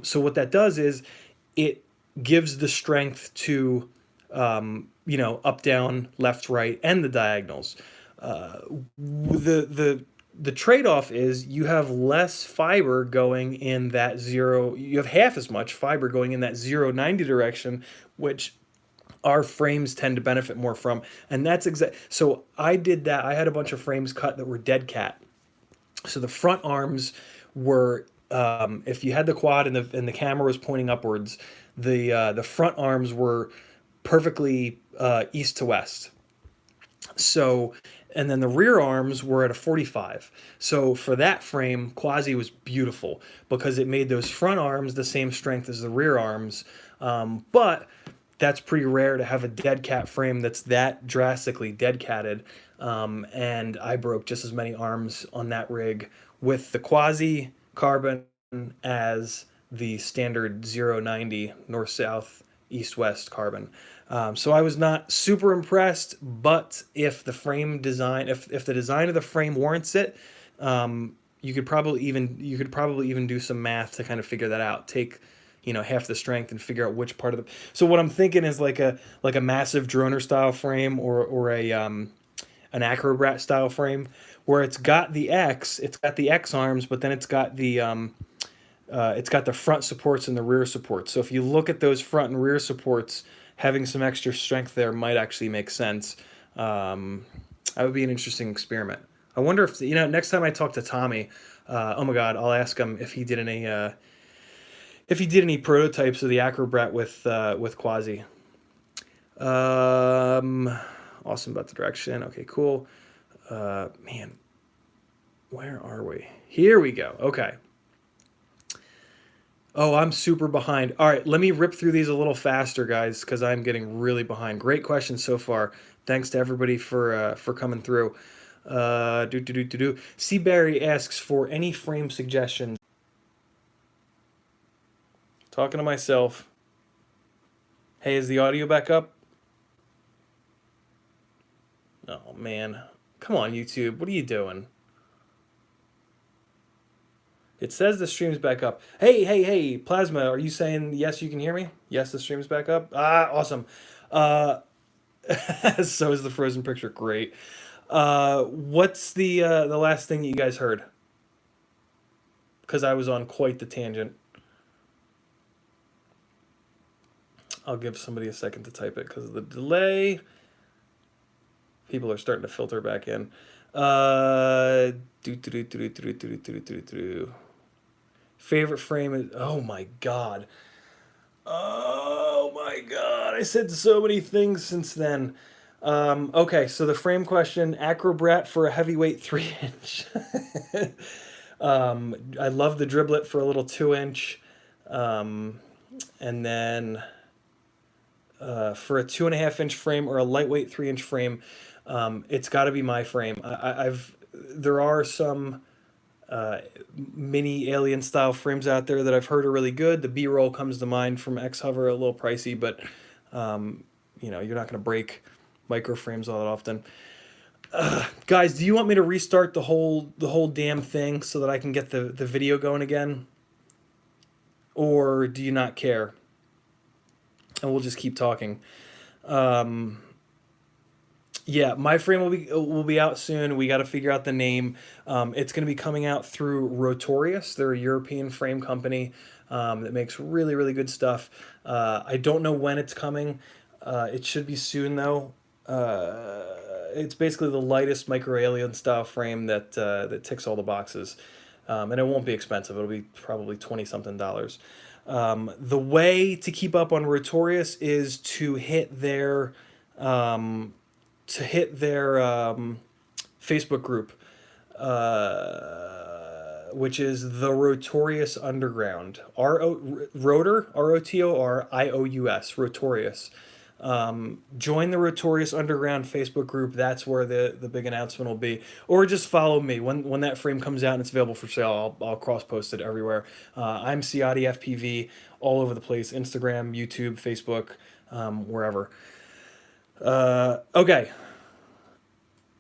So what that does is it gives the strength to up, down, left, right, and the diagonals. The trade-off is you have less fiber going in that 0. You have half as much fiber going in that 0-90 direction, which our frames tend to benefit more from. And that's so I did that. I had a bunch of frames cut that were dead cat. So the front arms were, if you had the quad and the camera was pointing upwards, the front arms were perfectly east to west. So, and then the rear arms were at a 45. So for that frame, Quasi was beautiful because it made those front arms the same strength as the rear arms. But that's pretty rare to have a dead cat frame that's that drastically dead catted. And I broke just as many arms on that rig with the Quasi carbon as the standard 090 north-south east-west carbon. So I was not super impressed, but if the frame design, if the design of the frame warrants it, you could probably even do some math to kind of figure that out. Take half the strength and figure out which part of the. So what I'm thinking is like a massive droner style frame or an Acrobrat style frame where it's got the X arms, but then it's got the front supports and the rear supports. So if you look at those front and rear supports, having some extra strength there might actually make sense. That would be an interesting experiment. I wonder if next time I talk to Tommy, oh my God, I'll ask him if he did any prototypes of the Acrobrat with Quasi. Awesome about the direction. Okay, cool. Man, where are we? Here we go. Okay. Oh, I'm super behind. All right, let me rip through these a little faster, guys, because I'm getting really behind. Great questions so far. Thanks to everybody for coming through. C. Barry asks for any frame suggestions. Talking to myself. Hey, is the audio back up? Oh, man. Come on, YouTube. What are you doing? It says the stream's back up. Hey, Plasma, are you saying yes, you can hear me? Yes, the stream's back up? Ah, awesome. So is the Frozen picture. Great. What's the last thing that you guys heard? Because I was on quite the tangent. I'll give somebody a second to type it because of the delay. People are starting to filter back in. Favorite frame is, oh my God. Oh my God. I said so many things since then. Okay, so the frame question, Acrobrat for a heavyweight 3-inch. I love the driblet for a little 2-inch. And then for a 2.5-inch frame or a lightweight 3-inch frame, it's got to be my frame. There are some mini alien style frames out there that I've heard are really good. The B-roll comes to mind from X-Hover, a little pricey, but you're not going to break micro frames all that often. Guys, do you want me to restart the whole damn thing so that I can get the video going again? Or do you not care? And we'll just keep talking. Um, yeah, my frame will be out soon. We got to figure out the name. It's going to be coming out through Rotorius. They're a European frame company that makes really really good stuff. I don't know when it's coming. It should be soon though. It's basically the lightest micro alien style frame that ticks all the boxes, and it won't be expensive. It'll be probably 20 something dollars. The way to keep up on Rotorius is um, to hit their Facebook group, which is the Rotorius Underground. Rotor Rotorious Rotorius. Join the Rotorius Underground Facebook group. That's where the big announcement will be. Or just follow me when that frame comes out and it's available for sale. I'll cross post it everywhere. I'm CiottiFPV all over the place: Instagram, YouTube, Facebook, wherever. Okay,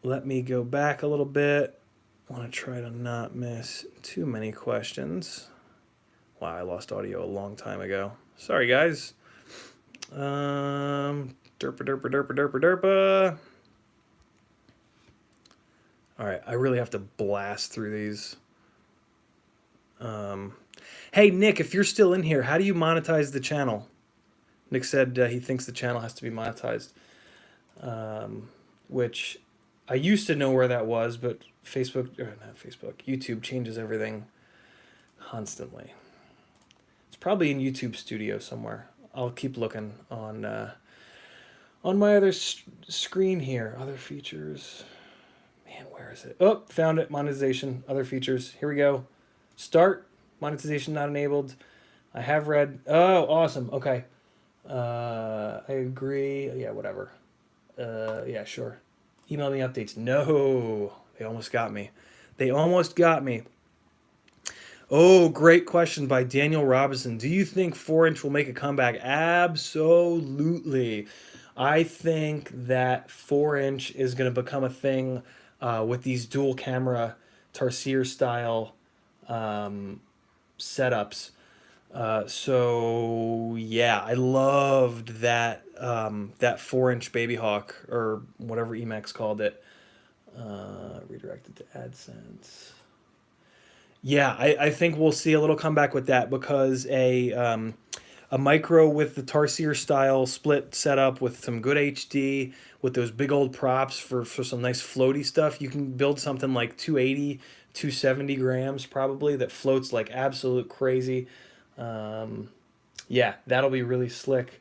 let me go back a little bit. I want to try to not miss too many questions. Wow, I lost audio a long time ago. Sorry, guys. Derpa, derpa, derpa, derpa, derpa. All right, I really have to blast through these. Hey, Nick, if you're still in here, how do you monetize the channel? Nick said he thinks the channel has to be monetized, which I used to know where that was, but YouTube changes everything constantly. It's probably in YouTube Studio somewhere. I'll keep looking on my other screen here. Other features. Man, where is it? Oh, found it. Monetization. Other features. Here we go. Start. Monetization not enabled. I have read. Oh, awesome. Okay. I agree. Yeah, whatever. Yeah, sure. Email me updates. No, they almost got me. They almost got me. Oh, great question by Daniel Robinson. Do you think 4-inch will make a comeback? Absolutely. I think that 4-inch is going to become a thing with these dual camera Tarsier style setups. So yeah, I loved that 4-inch Baby Hawk or whatever Emacs called it. Redirected to AdSense. Yeah, I think we'll see a little comeback with that because a micro with the Tarsier style split setup with some good HD with those big old props for some nice floaty stuff. You can build something like 280, 270 grams probably that floats like absolute crazy. Yeah, that'll be really slick.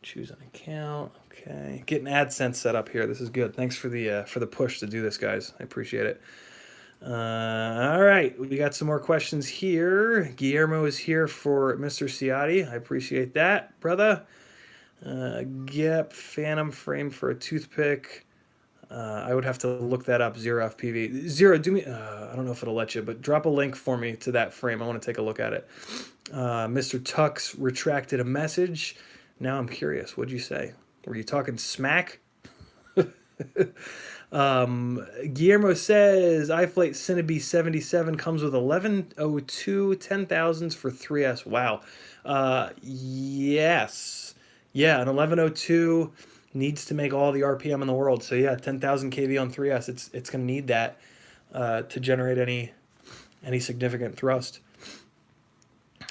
Choose an account. Okay, getting AdSense set up here. This is good. Thanks for the push to do this, guys. I appreciate it. All right, we got some more questions here. Guillermo is here for Mr. Ciotti. I appreciate that, brother. Yep, Phantom frame for a toothpick. I would have to look that up. CiottiFPV. Zero, do me. I don't know if it'll let you, but drop a link for me to that frame. I want to take a look at it. Mr. Tux retracted a message. Now I'm curious. What'd you say? Were you talking smack? Guillermo says iFlight Cinebee 77 comes with 1102 10,000s for 3S. Wow. Yes. Yeah, an 1102 needs to make all the RPM in the world. So yeah, 10,000 kV on 3S. It's going to need that to generate any significant thrust.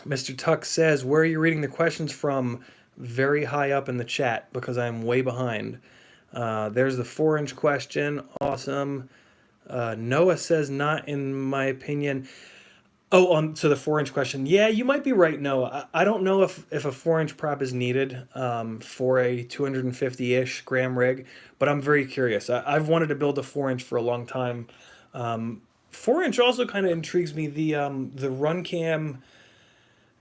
Mr. Tuck says, where are you reading the questions from? Very high up in the chat because I'm way behind. There's the 4-inch question. Awesome. Noah says, not in my opinion. Oh, on to the 4-inch question. Yeah, you might be right, Noah. I don't know if a 4-inch prop is needed for a 250-ish gram rig, but I'm very curious. I've wanted to build a 4-inch for a long time. 4-inch also kind of intrigues me. The RunCam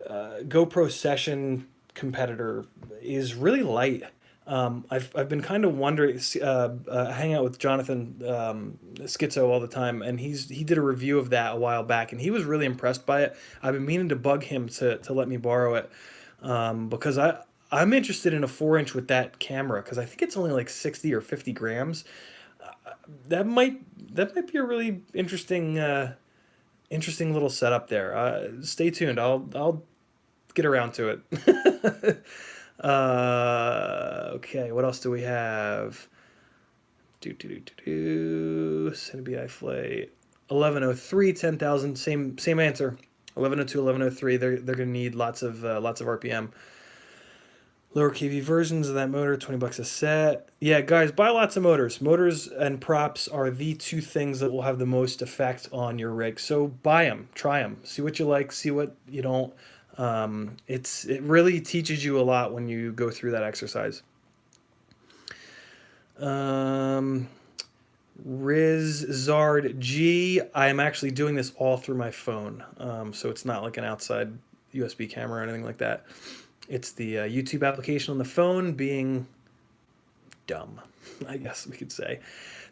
GoPro Session competitor is really light. I've been kind of wondering. I hang out with Jonathan Schizo all the time, and he did a review of that a while back, and he was really impressed by it. I've been meaning to bug him to let me borrow it because I'm interested in a 4-inch with that camera because I think it's only like 60 or 50 grams. that might be a really interesting interesting little setup there. Stay tuned. I'll get around to it. Okay, what else do we have? Cinebi Flay 1103 10,000. Same answer. 1102 1103. They're gonna need lots of RPM. Lower KV versions of that motor, $20 a set. Yeah, guys, buy lots of motors. Motors and props are the two things that will have the most effect on your rig. So buy them, try them, see what you like, see what you don't. It really teaches you a lot when you go through that exercise. Riz Zard G. I am actually doing this all through my phone, so it's not like an outside USB camera or anything like that. It's the YouTube application on the phone being dumb, I guess we could say.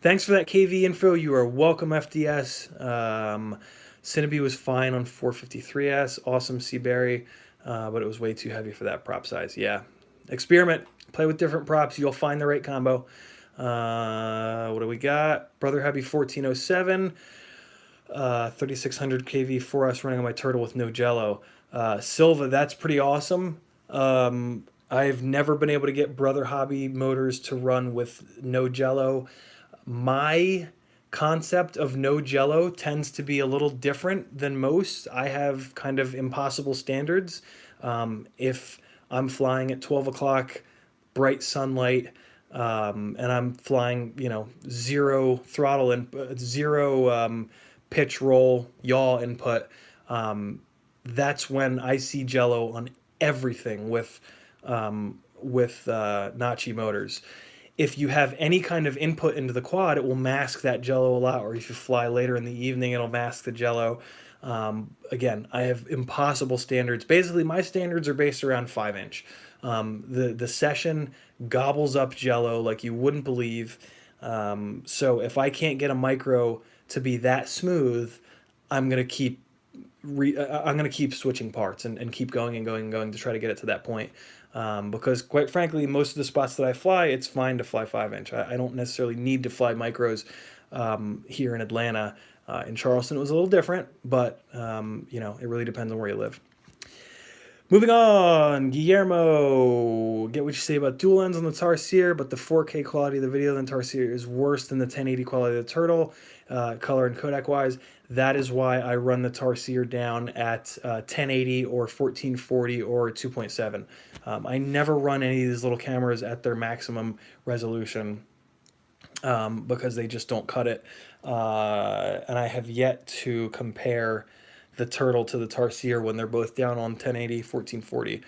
Thanks for that KV info. You are welcome, FDS. Cinebi was fine on 453S. Awesome, Seaberry, but it was way too heavy for that prop size. Yeah, experiment. Play with different props. You'll find the right combo. What do we got? Brother Happy 1407. 3600 kV 4S running on my turtle with no jello. Silva, that's pretty awesome. I've never been able to get Brother Hobby motors to run with no jello. My concept of no jello tends to be a little different than most. I have kind of impossible standards. If I'm flying at 12 o'clock, bright sunlight, and I'm flying, zero throttle and zero pitch, roll, yaw input, that's when I see jello on everything with Nachi motors. If you have any kind of input into the quad, it will mask that jello a lot, or if you fly later in the evening, it'll mask the jello. Again, I have impossible standards. Basically, my standards are based around 5-inch. The session gobbles up jello like you wouldn't believe. So if I can't get a micro to be that smooth, I'm gonna keep switching parts and keep going and going and going to try to get it to that point. Because quite frankly, most of the spots that I fly, it's fine to fly 5-inch. I don't necessarily need to fly micros here in Atlanta. In Charleston, it was a little different, but it really depends on where you live. Moving on, Guillermo. Get what you say about dual lens on the Tarsier, but the 4K quality of the video on the Tarsier is worse than the 1080 quality of the Turtle, color and codec wise. That is why I run the Tarsier down at 1080 or 1440 or 2.7. I never run any of these little cameras at their maximum resolution because they just don't cut it. And I have yet to compare the Turtle to the Tarsier when they're both down on 1080, 1440.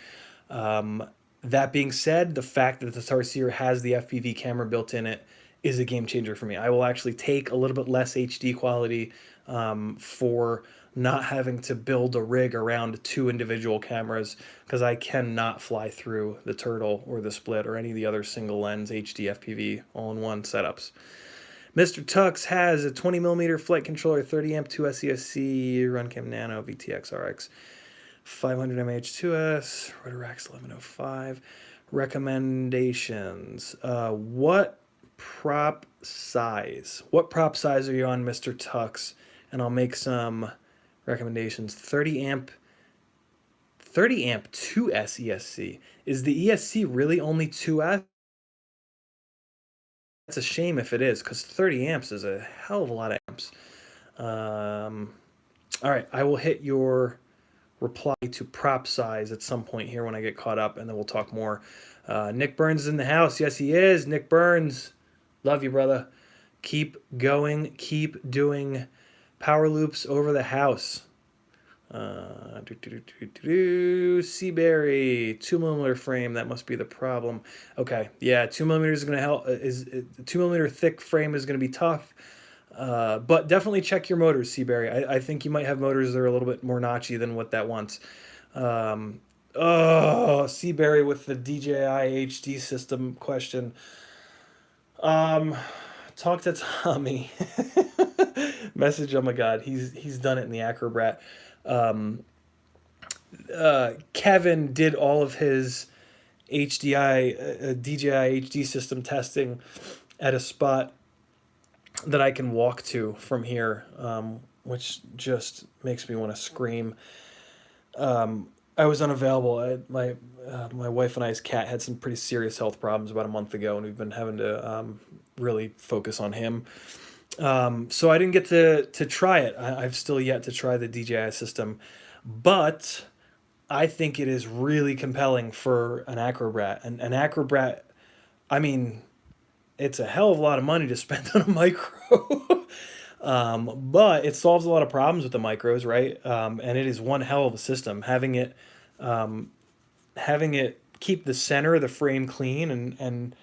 That being said, the fact that the Tarsier has the FPV camera built in it is a game changer for me. I will actually take a little bit less HD quality for not having to build a rig around two individual cameras, because I cannot fly through the Turtle or the Split or any of the other single lens HD FPV all-in-one setups. Mr. Tux has a 20mm flight controller, 30 amp 2 SESC, Runcam Nano VTX RX, 500 mAh2S, Rotarax 1105. Recommendations. What prop size? What prop size are you on, Mr. Tux? And I'll make some recommendations. 30 amp 2 SESC. Is the ESC really only 2S? That's a shame if it is, because 30 amps is a hell of a lot of amps. All right, I will hit your reply to prop size at some point here when I get caught up, and then we'll talk more. Nick Burns is in the house. Yes, he is. Nick Burns, love you, brother. Keep going. Keep doing power loops over the house. Seaberry, 2mm frame. That must be the problem. Okay, yeah, 2mm is gonna help. 2mm thick frame is gonna be tough. But definitely check your motors, Seaberry. I think you might have motors that are a little bit more notchy than what that wants. Seaberry with the DJI HD system question. Talk to Tommy. Message. Oh my God, he's done it in the Acrobrat. Kevin did all of his DJI HD system testing at a spot that I can walk to from here, which just makes me want to scream. I was unavailable. My wife and I's cat had some pretty serious health problems about a month ago, and we've been having to really focus on him. So I didn't get to try it. I've still yet to try the DJI system, but I think it is really compelling for an Acrobat. An Acrobat, I mean, it's a hell of a lot of money to spend on a micro. But it solves a lot of problems with the micros, right? And it is one hell of a system. Having it keep the center of the frame clean and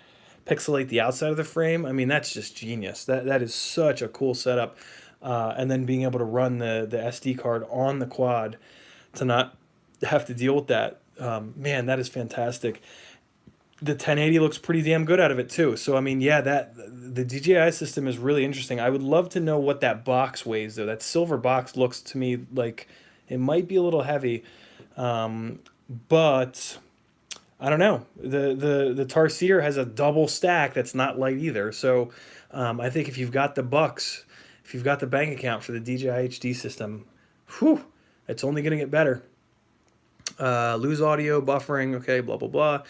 pixelate the outside of the frame. I mean, that's just genius. That is such a cool setup. And then being able to run the SD card on the quad to not have to deal with that. Man, that is fantastic. The 1080 looks pretty damn good out of it too. So I mean, yeah, that the DJI system is really interesting. I would love to know what that box weighs though. That silver box looks to me like it might be a little heavy, but I don't know. The Tarsier has a double stack that's not light either. So I think if you've got the bucks, if you've got the bank account for the DJI HD system, whew, it's only going to get better. Lose audio, buffering, okay, blah blah blah.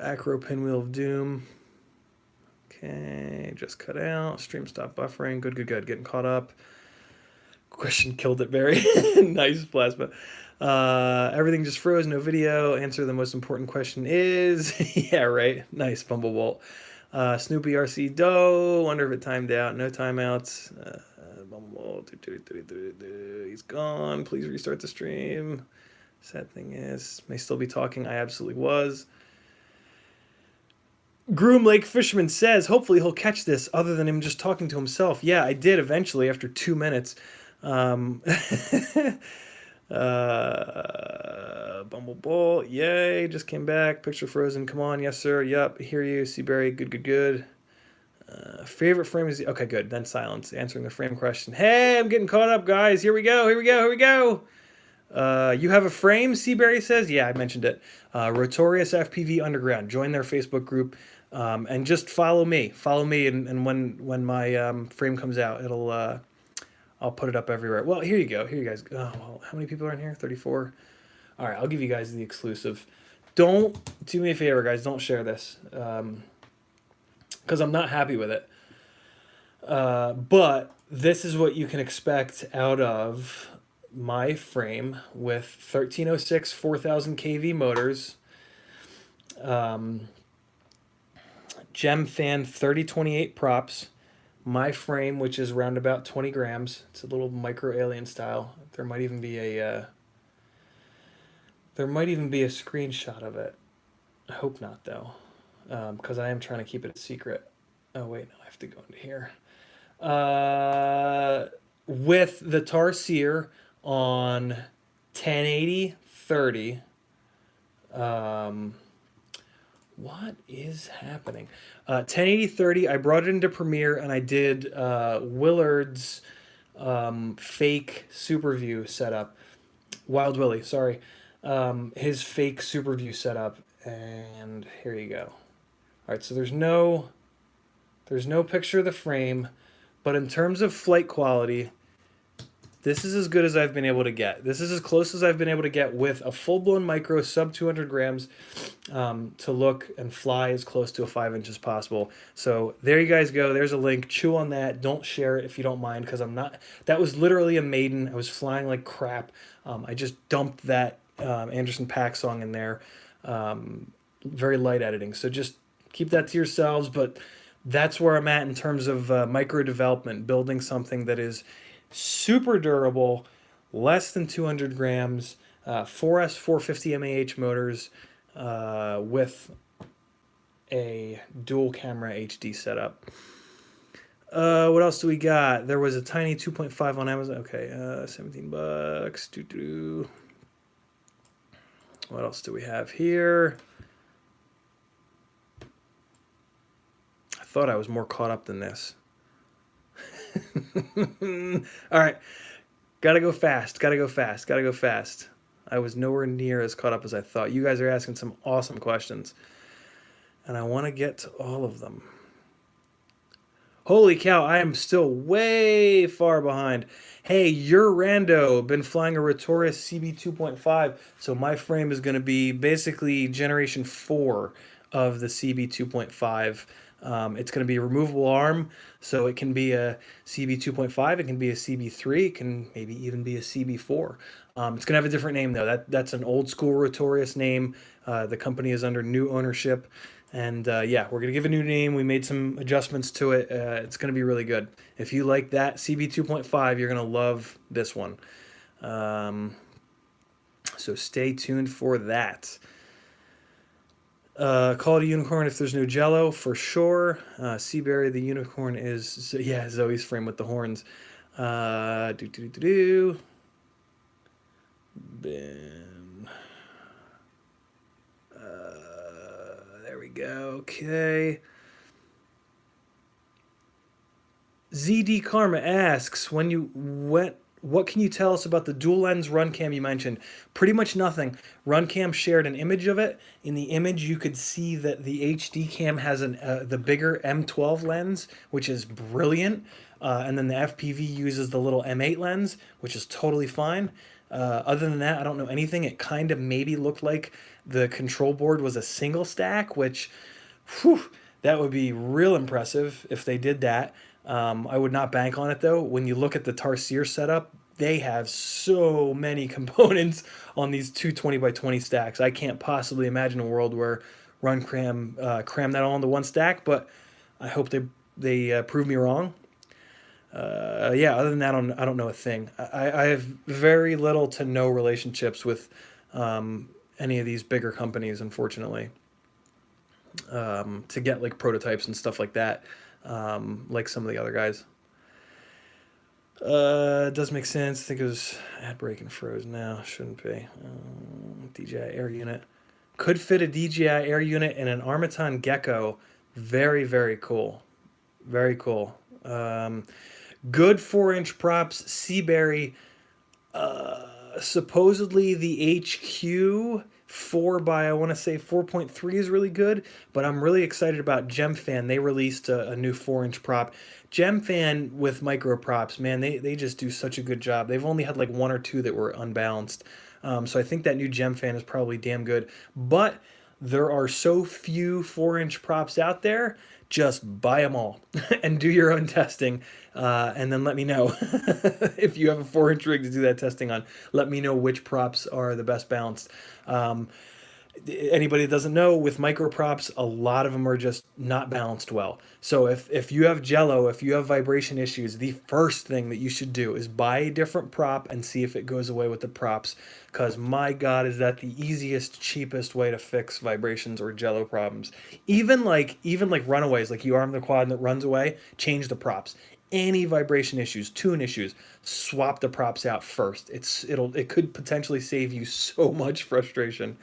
Acro Pinwheel of Doom. Okay, just cut out. Stream stop buffering. Good, good, good. Getting caught up. Question killed it, Barry. Nice plasma. Everything just froze. No video. Answer the most important question is yeah, right. Nice Bumblebolt. Snoopy RC Doe. Wonder if it timed out. No timeouts. Bumblebolt. He's gone. Please restart the stream. Sad thing is, may still be talking. I absolutely was. Groom Lake Fisherman says, hopefully he'll catch this other than him just talking to himself. Yeah, I did eventually after 2 minutes. Bumbleball, yay, just came back. Picture frozen, come on, yes sir, yep, hear you. Seaberry, good, good, good. Favorite frame is, okay, good, then silence. Answering the frame question. Hey, I'm getting caught up, guys. Here we go, here we go, here we go. You have a frame, Seaberry says? Yeah, I mentioned it. Rotorius FPV Underground. Join their Facebook group and just follow me. Follow me, and when my frame comes out, I'll put it up everywhere. Well, here you go. Here you guys. Oh, well, how many people are in here? 34. All right, I'll give you guys the exclusive. Don't do me a favor, guys. Don't share this because I'm not happy with it. But this is what you can expect out of my frame with 1306 4000 kV motors, Gem Fan 3028 props, my frame, which is around about 20 grams. It's a little micro alien style. There might even be a screenshot of it. I hope not though, because I am trying to keep it a secret. Oh wait, no, I have to go into here. With the Tarsier on 1080 30. What is happening? 1080 30. I brought it into Premiere and I did Willard's fake super view setup. Wild Willie, sorry. His fake super view setup, and here you go. All right, so there's no picture of the frame, but in terms of flight quality, this is as good as I've been able to get. This is as close as I've been able to get with a full-blown micro, sub 200 grams, to look and fly as close to a 5-inch as possible. So there you guys go. There's a link. Chew on that. Don't share it if you don't mind, because I'm not. That was literally a maiden. I was flying like crap. I just dumped that Anderson .Paak song in there. Very light editing. So just keep that to yourselves. But that's where I'm at in terms of micro development, building something that is super durable, less than 200 grams, 4S 450 mAh motors with a dual camera HD setup. What else do we got? There was a tiny 2.5 on Amazon. Okay, $17. What else do we have here? I thought I was more caught up than this. All right, gotta go fast. I was nowhere near as caught up as I thought. You guys are asking some awesome questions, and I want to get to all of them. Holy cow, I am still way far behind. Hey, you're Rando, been flying a Rotorus CB 2.5, so my frame is going to be basically generation 4 of the CB 2.5. It's going to be a removable arm, so it can be a CB 2.5, it can be a CB3, it can maybe even be a CB4. It's going to have a different name though. That's an old school Rotorius name. The company is under new ownership. And yeah, we're going to give a new name. We made some adjustments to it. It's going to be really good. If you like that CB 2.5, you're going to love this one. Um, so stay tuned for that. Call it a unicorn if there's no jello, for sure. Seaberry, the unicorn is, yeah, Zoe's frame with the horns. Do, do, do, do, do. Boom. There we go. Okay. ZD Karma asks, when you went, what can you tell us about the dual lens run cam you mentioned? Pretty much nothing. Run cam shared an image of it. In the image, you could see that the HD cam has the bigger M12 lens, which is brilliant. And then the FPV uses the little M8 lens, which is totally fine. Other than that, I don't know anything. It kind of maybe looked like the control board was a single stack, which, whew, that would be real impressive if they did that. I would not bank on it though. When you look at the Tarsier setup, they have so many components on these two 20 by 20 stacks. I can't possibly imagine a world where Run cram that all into one stack, but I hope they prove me wrong. Yeah, other than that, I don't know a thing. I have very little to no relationships with any of these bigger companies, unfortunately, to get like prototypes and stuff like that, like some of the other guys. It does make sense. I think it was ad break and froze now. Shouldn't be. DJI Air unit. Could fit a DJI Air unit in an Armaton Gecko. Very, very cool. Very cool. Good 4-inch props. Seaberry. Supposedly the HQ 4 by I want to say 4.3 is really good, but I'm really excited about GemFan. They released a new 4-inch prop. GemFan with micro props, man, they just do such a good job. They've only had like one or two that were unbalanced. So I think that new GemFan is probably damn good. But there are so few 4-inch props out there. Just buy them all and do your own testing, and then let me know if you have a 4-inch rig to do that testing on. Let me know which props are the best balanced. Anybody that doesn't know, with micro props, a lot of them are just not balanced well. So if you have jello, if you have vibration issues, the first thing that you should do is buy a different prop and see if it goes away with the props. Because my God, is that the easiest, cheapest way to fix vibrations or jello problems. Even like runaways, like you arm the quad and it runs away, change the props. Any vibration issues, tune issues, swap the props out first. It could potentially save you so much frustration.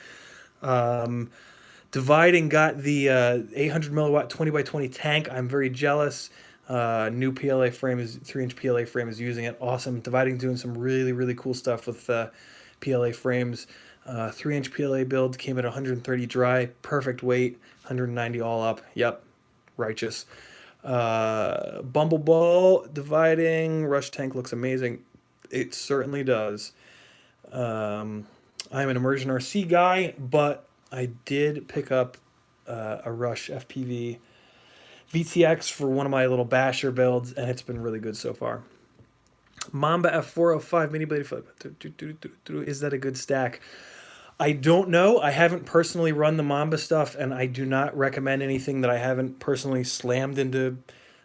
Dividing got the 800 milliwatt 20 by 20 tank. I'm very jealous. New PLA frame is 3-inch PLA frame is using it. Awesome. Dividing doing some really, really cool stuff with PLA frames. 3-inch PLA build came at 130 dry, perfect weight, 190 all up. Yep, righteous. Bumbleball dividing rush tank looks amazing. It certainly does. I'm an immersion RC guy, but I did pick up a Rush FPV VTX for one of my little basher builds, and it's been really good so far. Mamba F405 mini blade flip. Is that a good stack? I don't know. I haven't personally run the Mamba stuff, and I do not recommend anything that I haven't personally slammed into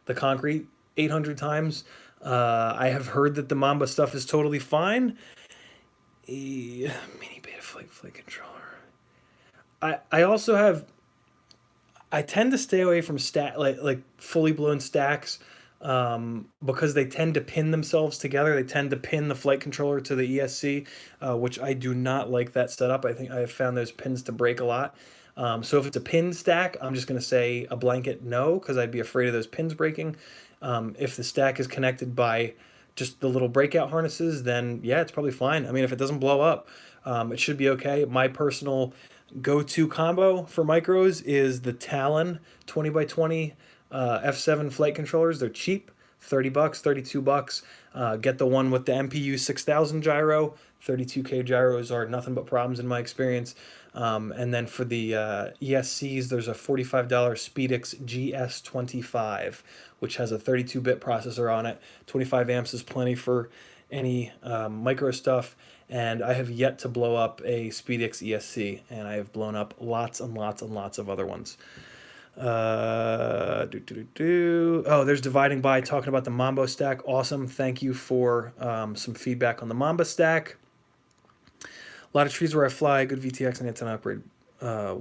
the concrete 800 times. I have heard that the Mamba stuff is totally fine. Mini beta flight controller. I also have. I tend to stay away from like fully blown stacks because they tend to pin themselves together. They tend to pin the flight controller to the ESC, which I do not like that setup. I think I have found those pins to break a lot. So if it's a pin stack, I'm just going to say a blanket no, because I'd be afraid of those pins breaking. If the stack is connected by just the little breakout harnesses, then yeah, it's probably fine. I mean, if it doesn't blow up, it should be okay. My personal go-to combo for micros is the Talon 20 by 20 F7 flight controllers. They're cheap, 30 bucks, 32 bucks. Get the one with the MPU 6000 gyro. 32K gyros are nothing but problems in my experience. And then for the ESCs, there's a $45 Speedix GS25, which has a 32-bit processor on it. 25 amps is plenty for any micro stuff. And I have yet to blow up a Speedix ESC, and I have blown up lots and lots and lots of other ones. Oh, there's Dividing By talking about the Mambo stack. Awesome. Thank you for some feedback on the Mamba stack. A lot of trees where I fly, good VTX and antenna upgrade. A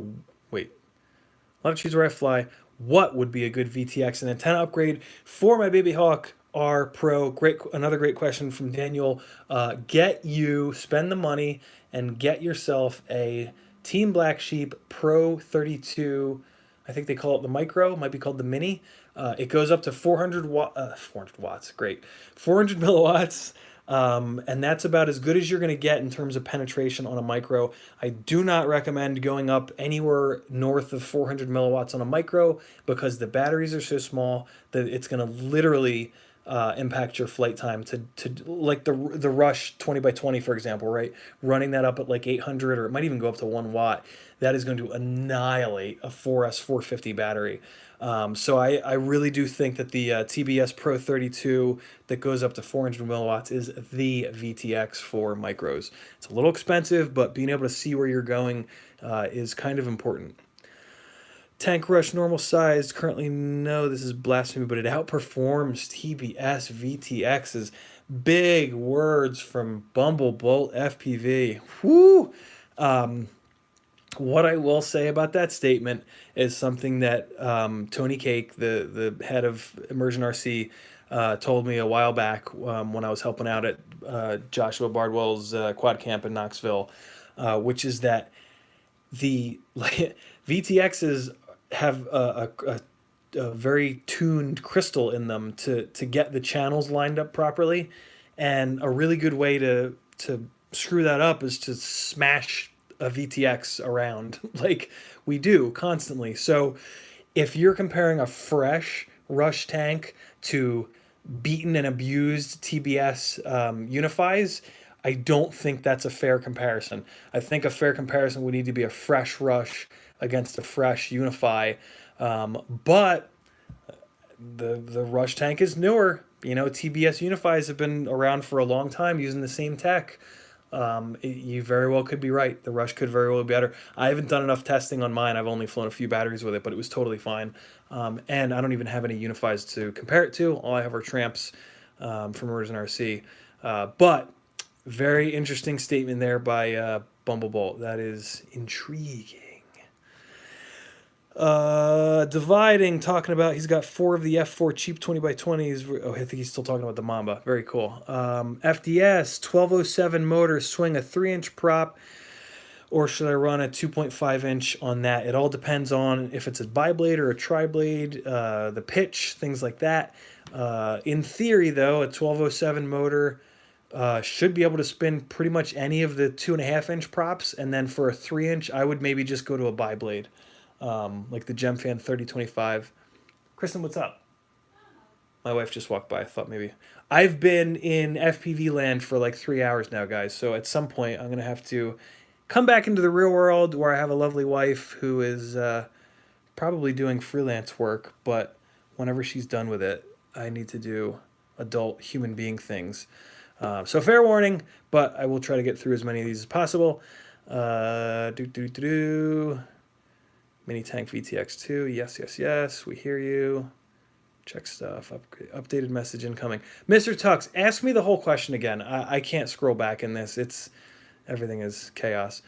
lot of trees where I fly. What would be a good VTX and antenna upgrade for my Baby Hawk R Pro? Another great question from Daniel. Spend the money and get yourself a Team Black Sheep Pro 32. I think they call it the Micro, might be called the Mini. It goes up to 400 watts, great. 400 milliwatts. And that's about as good as you're going to get in terms of penetration on a micro. I do not recommend going up anywhere north of 400 milliwatts on a micro because the batteries are so small that it's going to literally impact your flight time to like the Rush 20x20, for example, right? Running that up at like 800, or it might even go up to 1 watt. That is going to annihilate a 4S 450 battery. So I really do think that the TBS Pro 32 that goes up to 400 milliwatts is the VTX for micros. It's a little expensive, but being able to see where you're going is kind of important. Tank Rush normal size, currently no, this is blasphemy, but it outperforms TBS VTX's. Big words from Bumblebolt FPV. Whoo! What I will say about that statement is something that Tony Cake, the head of Immersion RC, told me a while back when I was helping out at Joshua Bardwell's quad camp in Knoxville, which is that the VTXs have a very tuned crystal in them to get the channels lined up properly, and a really good way to screw that up is to smash a VTX around like we do constantly. So if you're comparing a fresh Rush tank to beaten and abused TBS Unifies, I don't think that's a fair comparison. I think a fair comparison would need to be a fresh Rush against a fresh Unify. But the Rush tank is newer. You know, TBS Unifies have been around for a long time using the same tech. You very well could be right. The Rush could very well be better. I haven't done enough testing on mine. I've only flown a few batteries with it, but it was totally fine. And I don't even have any Unifies to compare it to. All I have are Tramps from Immersion RC. But very interesting statement there by Bumblebolt. That is intriguing. Dividing, talking about he's got 4 of the F4 cheap 20x20s. Oh, I think he's still talking about the Mamba. Very cool. FDS 1207 motor, swing a 3-inch prop, or should I run a 2.5-inch on that? It all depends on if it's a biblade or a tri-blade, the pitch, things like that. In theory, though, a 1207 motor should be able to spin pretty much any of the 2.5-inch props, and then for a 3-inch, I would maybe just go to a biblade. Like the GemFan 3025. Kristen, what's up? My wife just walked by. I thought maybe. I've been in FPV land for like 3 hours now, guys. So at some point, I'm going to have to come back into the real world where I have a lovely wife who is probably doing freelance work. But whenever she's done with it, I need to do adult human being things. So fair warning, but I will try to get through as many of these as possible. Mini Tank VTX2, yes, we hear you. Check stuff, updated message incoming. Mr. Tux, ask me the whole question again. I can't scroll back in this. Everything is chaos.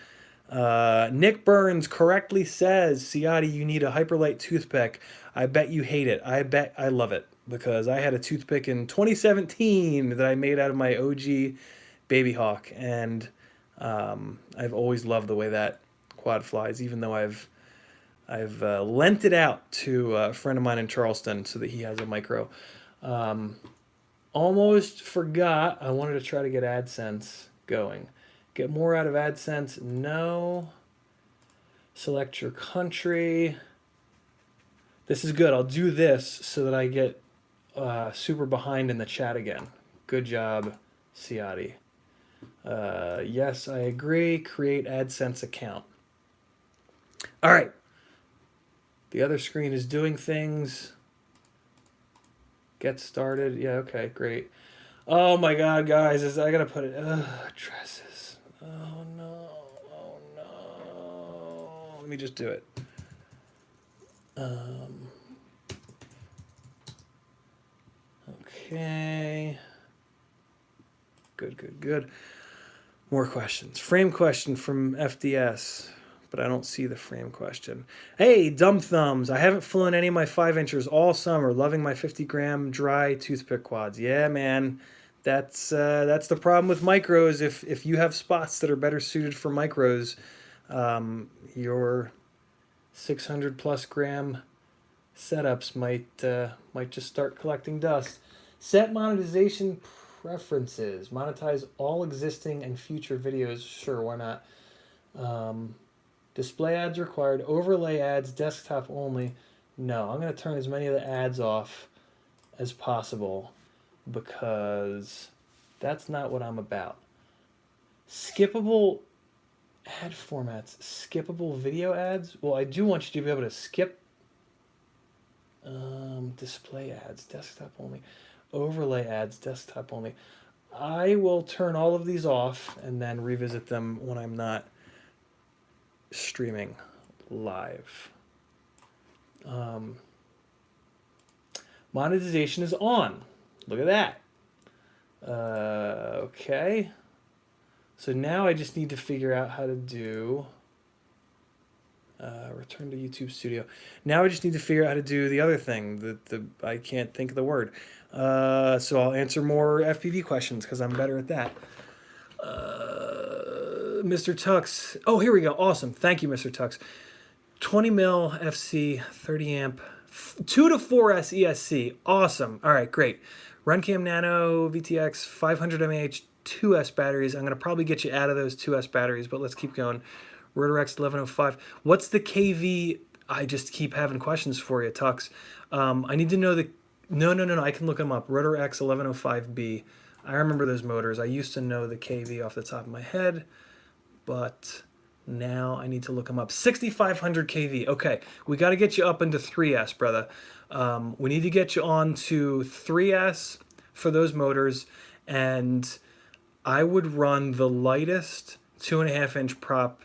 Nick Burns correctly says, Ciotti, you need a Hyperlight toothpick. I bet you hate it. I bet I love it, because I had a toothpick in 2017 that I made out of my OG Baby Hawk, and I've always loved the way that quad flies, even though I've lent it out to a friend of mine in Charleston so that he has a micro. Almost forgot. I wanted to try to get AdSense going. Get more out of AdSense? No. Select your country. This is good. I'll do this so that I get super behind in the chat again. Good job, Ciotti. Yes, I agree. Create AdSense account. All right. The other screen is doing things. Get started. Yeah, okay, great. Oh my God, guys, I gotta put it. Addresses. Oh no. Oh no. Let me just do it. Okay. Good, good, good. More questions. Frame question from FDS, but I don't see the frame question. Hey, Dumb Thumbs. I haven't flown any of my 5-inchers all summer. Loving my 50-gram dry toothpick quads. Yeah, man. That's the problem with micros. If you have spots that are better suited for micros, your 600 plus gram setups might just start collecting dust. Set monetization preferences. Monetize all existing and future videos. Sure, why not? Display ads required. Overlay ads. Desktop only. No, I'm going to turn as many of the ads off as possible because that's not what I'm about. Skippable ad formats. Skippable video ads. Well, I do want you to be able to skip display ads. Desktop only. Overlay ads, desktop only. I will turn all of these off and then revisit them when I'm not streaming live. Monetization is on. Look at that. Okay. So now I just need to figure out how to do return to YouTube Studio. Now I just need to figure out how to do the other thing. I can't think of the word. So I'll answer more FPV questions because I'm better at that. Mr. Tux. Oh, here we go. Awesome. Thank you, Mr. Tux. 20 mil FC, 30 amp, 2 to 4S ESC. Awesome. All right, great. RunCam Nano VTX 500 mAh 2S batteries. I'm going to probably get you out of those 2S batteries, but let's keep going. RotorX 1105. What's the KV? I just keep having questions for you, Tux. I need to know the... No. I can look them up. RotorX 1105B. I remember those motors. I used to know the KV off the top of my head, but now I need to look them up. 6,500 KV. Okay, we got to get you up into 3S, brother. We need to get you on to 3S for those motors, and I would run the lightest 2.5-inch prop.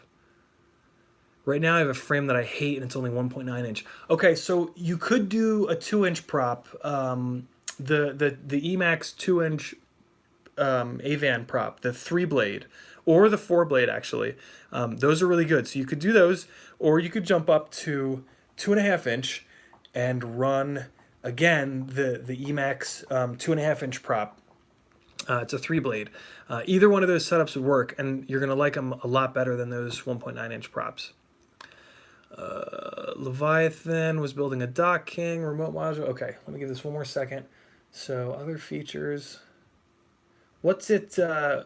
Right now I have a frame that I hate and it's only 1.9 inch. Okay, so you could do a 2-inch prop. The Emax 2-inch Avan prop, the 3-blade, or the 4-blade actually. Those are really good. So you could do those, or you could jump up to 2.5-inch and run again the Emax 2.5-inch prop. It's a 3-blade. Either one of those setups would work, and you're gonna like them a lot better than those 1.9-inch props. Leviathan was building a Dock King remote module. Okay, let me give this one more second. So other features. What's it? What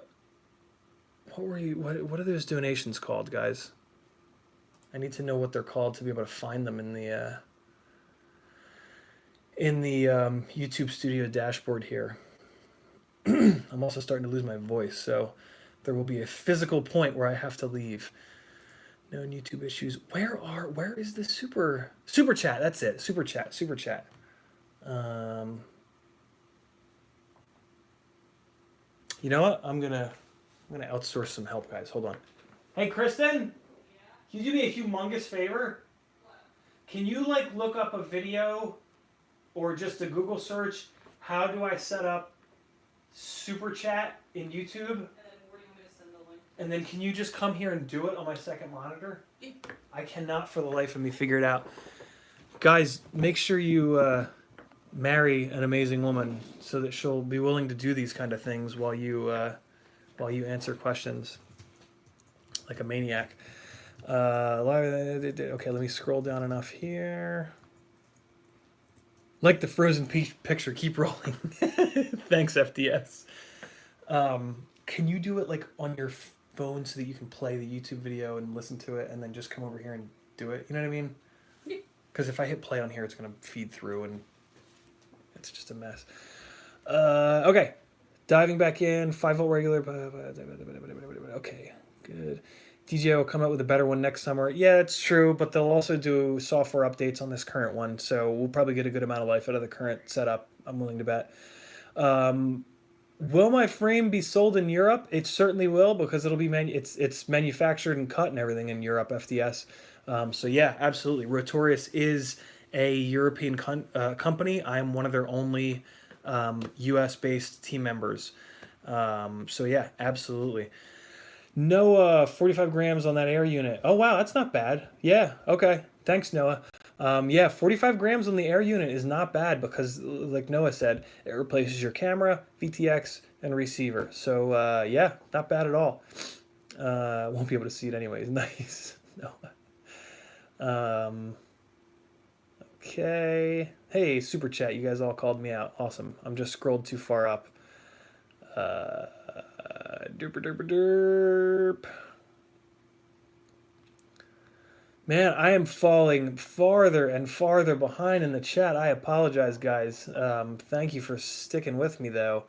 were you? What are those donations called, guys? I need to know what they're called to be able to find them in the YouTube Studio dashboard here. I'm also starting to lose my voice, so there will be a physical point where I have to leave. No YouTube issues. Where is the super chat? That's it. Super chat. You know what? I'm gonna outsource some help, guys. Hold on. Hey, Kristen. Yeah. Can you do me a humongous favor? What? Can you look up a video, or just a Google search? How do I set up super chat in YouTube? And then can you just come here and do it on my second monitor? I cannot for the life of me figure it out. Guys, make sure you marry an amazing woman so that she'll be willing to do these kind of things while you answer questions like a maniac. Okay, let me scroll down enough here. Like the Frozen picture, keep rolling. Thanks, FDS. Can you do it on your phone so that you can play the YouTube video and listen to it and then just come over here and do it? You know what I mean? Yeah. Because if I hit play on here, it's going to feed through and it's just a mess. Okay. Diving back in, 5-volt regular. Okay, good. DJI will come out with a better one next summer. Yeah, it's true, but they'll also do software updates on this current one, so we'll probably get a good amount of life out of the current setup, I'm willing to bet. Will my frame be sold in Europe? It certainly will, because it'll be it's manufactured and cut and everything in Europe, FDS. So yeah, absolutely. Rotorius is a European company. I am one of their only US-based team members. So yeah, absolutely. Noah, 45 grams on that air unit. Oh, wow, that's not bad. Yeah, okay. Thanks, Noah. Yeah, 45 grams on the air unit is not bad because, like Noah said, it replaces your camera, VTX, and receiver. So, yeah, not bad at all. Won't be able to see it anyways. Nice. Noah. Okay. Hey, Super Chat, you guys all called me out. Awesome. I'm just scrolled too far up. Derp, derp, derp. Man, I am falling farther and farther behind in the chat. I apologize, guys. Thank you for sticking with me, though.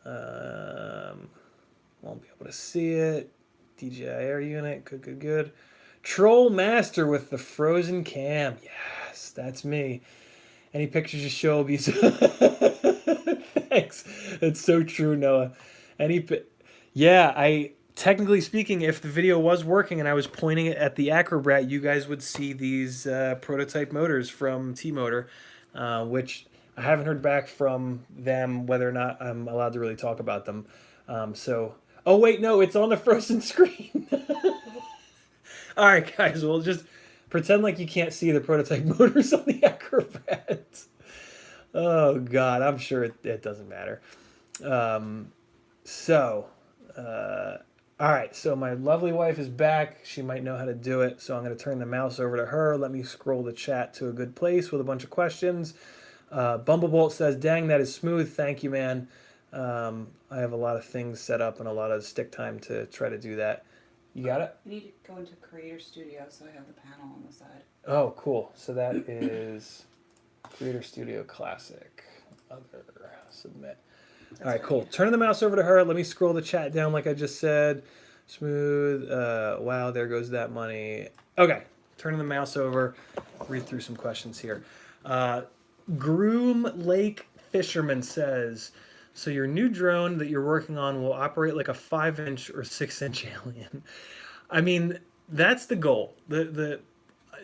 Won't be able to see it. DJI Air Unit. Good, good, good. Troll Master with the frozen cam. Yes, that's me. Any pictures you show will be... Thanks. That's so true, Noah. Yeah, technically speaking, if the video was working and I was pointing it at the Acrobat, you guys would see these prototype motors from T-Motor, which I haven't heard back from them whether or not I'm allowed to really talk about them. Oh wait, no, it's on the frozen screen. All right, guys, we'll just pretend like you can't see the prototype motors on the Acrobat. Oh God, I'm sure it doesn't matter. All right, so my lovely wife is back. She might know how to do it, so I'm going to turn the mouse over to her. Let me scroll the chat to a good place with a bunch of questions. Bumblebolt says, dang, that is smooth. Thank you, man. I have a lot of things set up and a lot of stick time to try to do that. You got it? You need to go into Creator Studio, so I have the panel on the side. Oh, cool. So that is Creator Studio Classic. Other, submit. All right, cool. Turning the mouse over to her. Let me scroll the chat down like I just said. Smooth. Wow, there goes that money. Okay, turning the mouse over. Read through some questions here. Groom Lake Fisherman says, so your new drone that you're working on will operate like a 5-inch or 6-inch alien. I mean, that's the goal.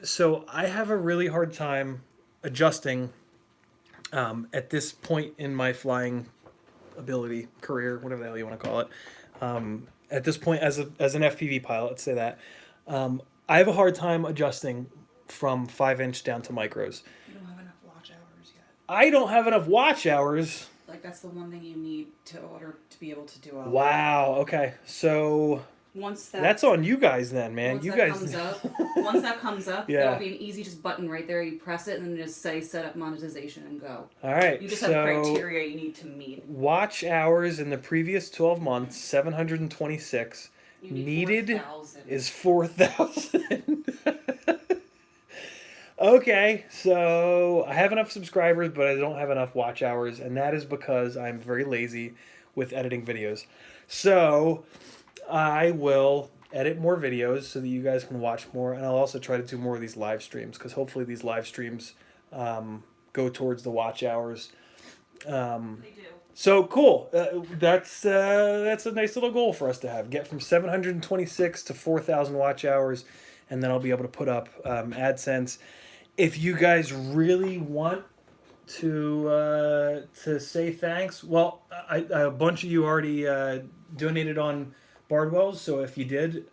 So I have a really hard time adjusting at this point in my flying ability, career, whatever the hell you want to call it. At this point, as an FPV pilot, let's say that, I have a hard time adjusting from 5-inch down to micros. You don't have enough watch hours yet. I don't have enough watch hours. Like, that's the one thing you need to order to be able to do all Wow, okay. So that's on you guys then, man. Once you that guys comes up, once that comes up, yeah. there'll be an easy just button right there. You press it and then just say set up monetization and go. All right. You just have criteria you need to meet. Watch hours in the previous 12 months, 726. Needed 4,000. is 4,000. Okay, so I have enough subscribers, but I don't have enough watch hours, and that is because I'm very lazy with editing videos. So I will edit more videos so that you guys can watch more, and I'll also try to do more of these live streams, because hopefully these live streams go towards the watch hours. They do. So cool. That's a nice little goal for us to have. Get from 726 to 4,000 watch hours, and then I'll be able to put up AdSense. If you guys really want to say thanks, well, a bunch of you already donated on Bardwell's, so if you did,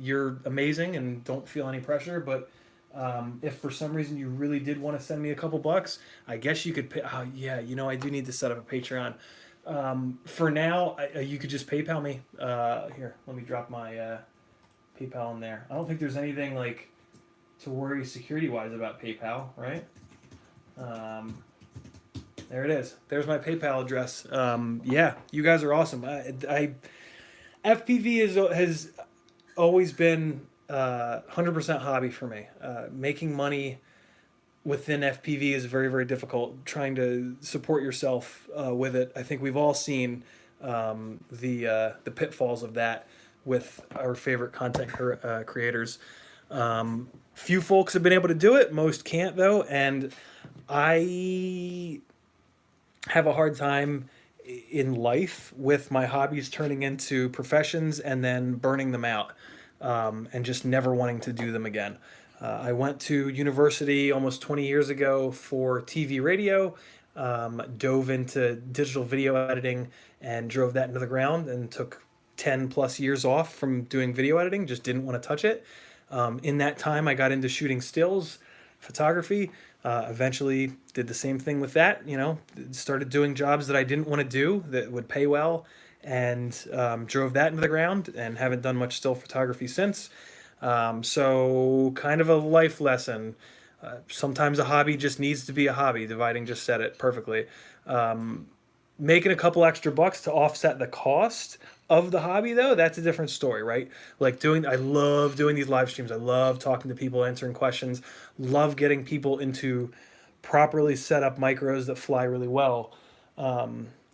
you're amazing and don't feel any pressure. But if for some reason you really did want to send me a couple bucks, I guess you could pay. Oh, yeah, I do need to set up a Patreon. For now, you could just PayPal me. Here, let me drop my PayPal in there. I don't think there's anything like to worry security-wise about PayPal, right? There it is. There's my PayPal address. Yeah, you guys are awesome. FPV has always been 100% hobby for me. Making money within FPV is very, very difficult. Trying to support yourself with it. I think we've all seen the pitfalls of that with our favorite content creators. Few folks have been able to do it. Most can't though, and I have a hard time in life with my hobbies turning into professions and then burning them out, and just never wanting to do them again. I went to university almost 20 years ago for TV radio, dove into digital video editing and drove that into the ground and took 10 plus years off from doing video editing, just didn't want to touch it. In that time, I got into shooting stills, photography. Eventually, did the same thing with that. You know, started doing jobs that I didn't want to do that would pay well, and drove that into the ground. And haven't done much still photography since. So, kind of a life lesson. Sometimes a hobby just needs to be a hobby. Dividing just said it perfectly. Making a couple extra bucks to offset the cost of the hobby, though, that's a different story, right? Like I love doing these live streams. I love talking to people, answering questions. Love getting people into properly set up micros that fly really well,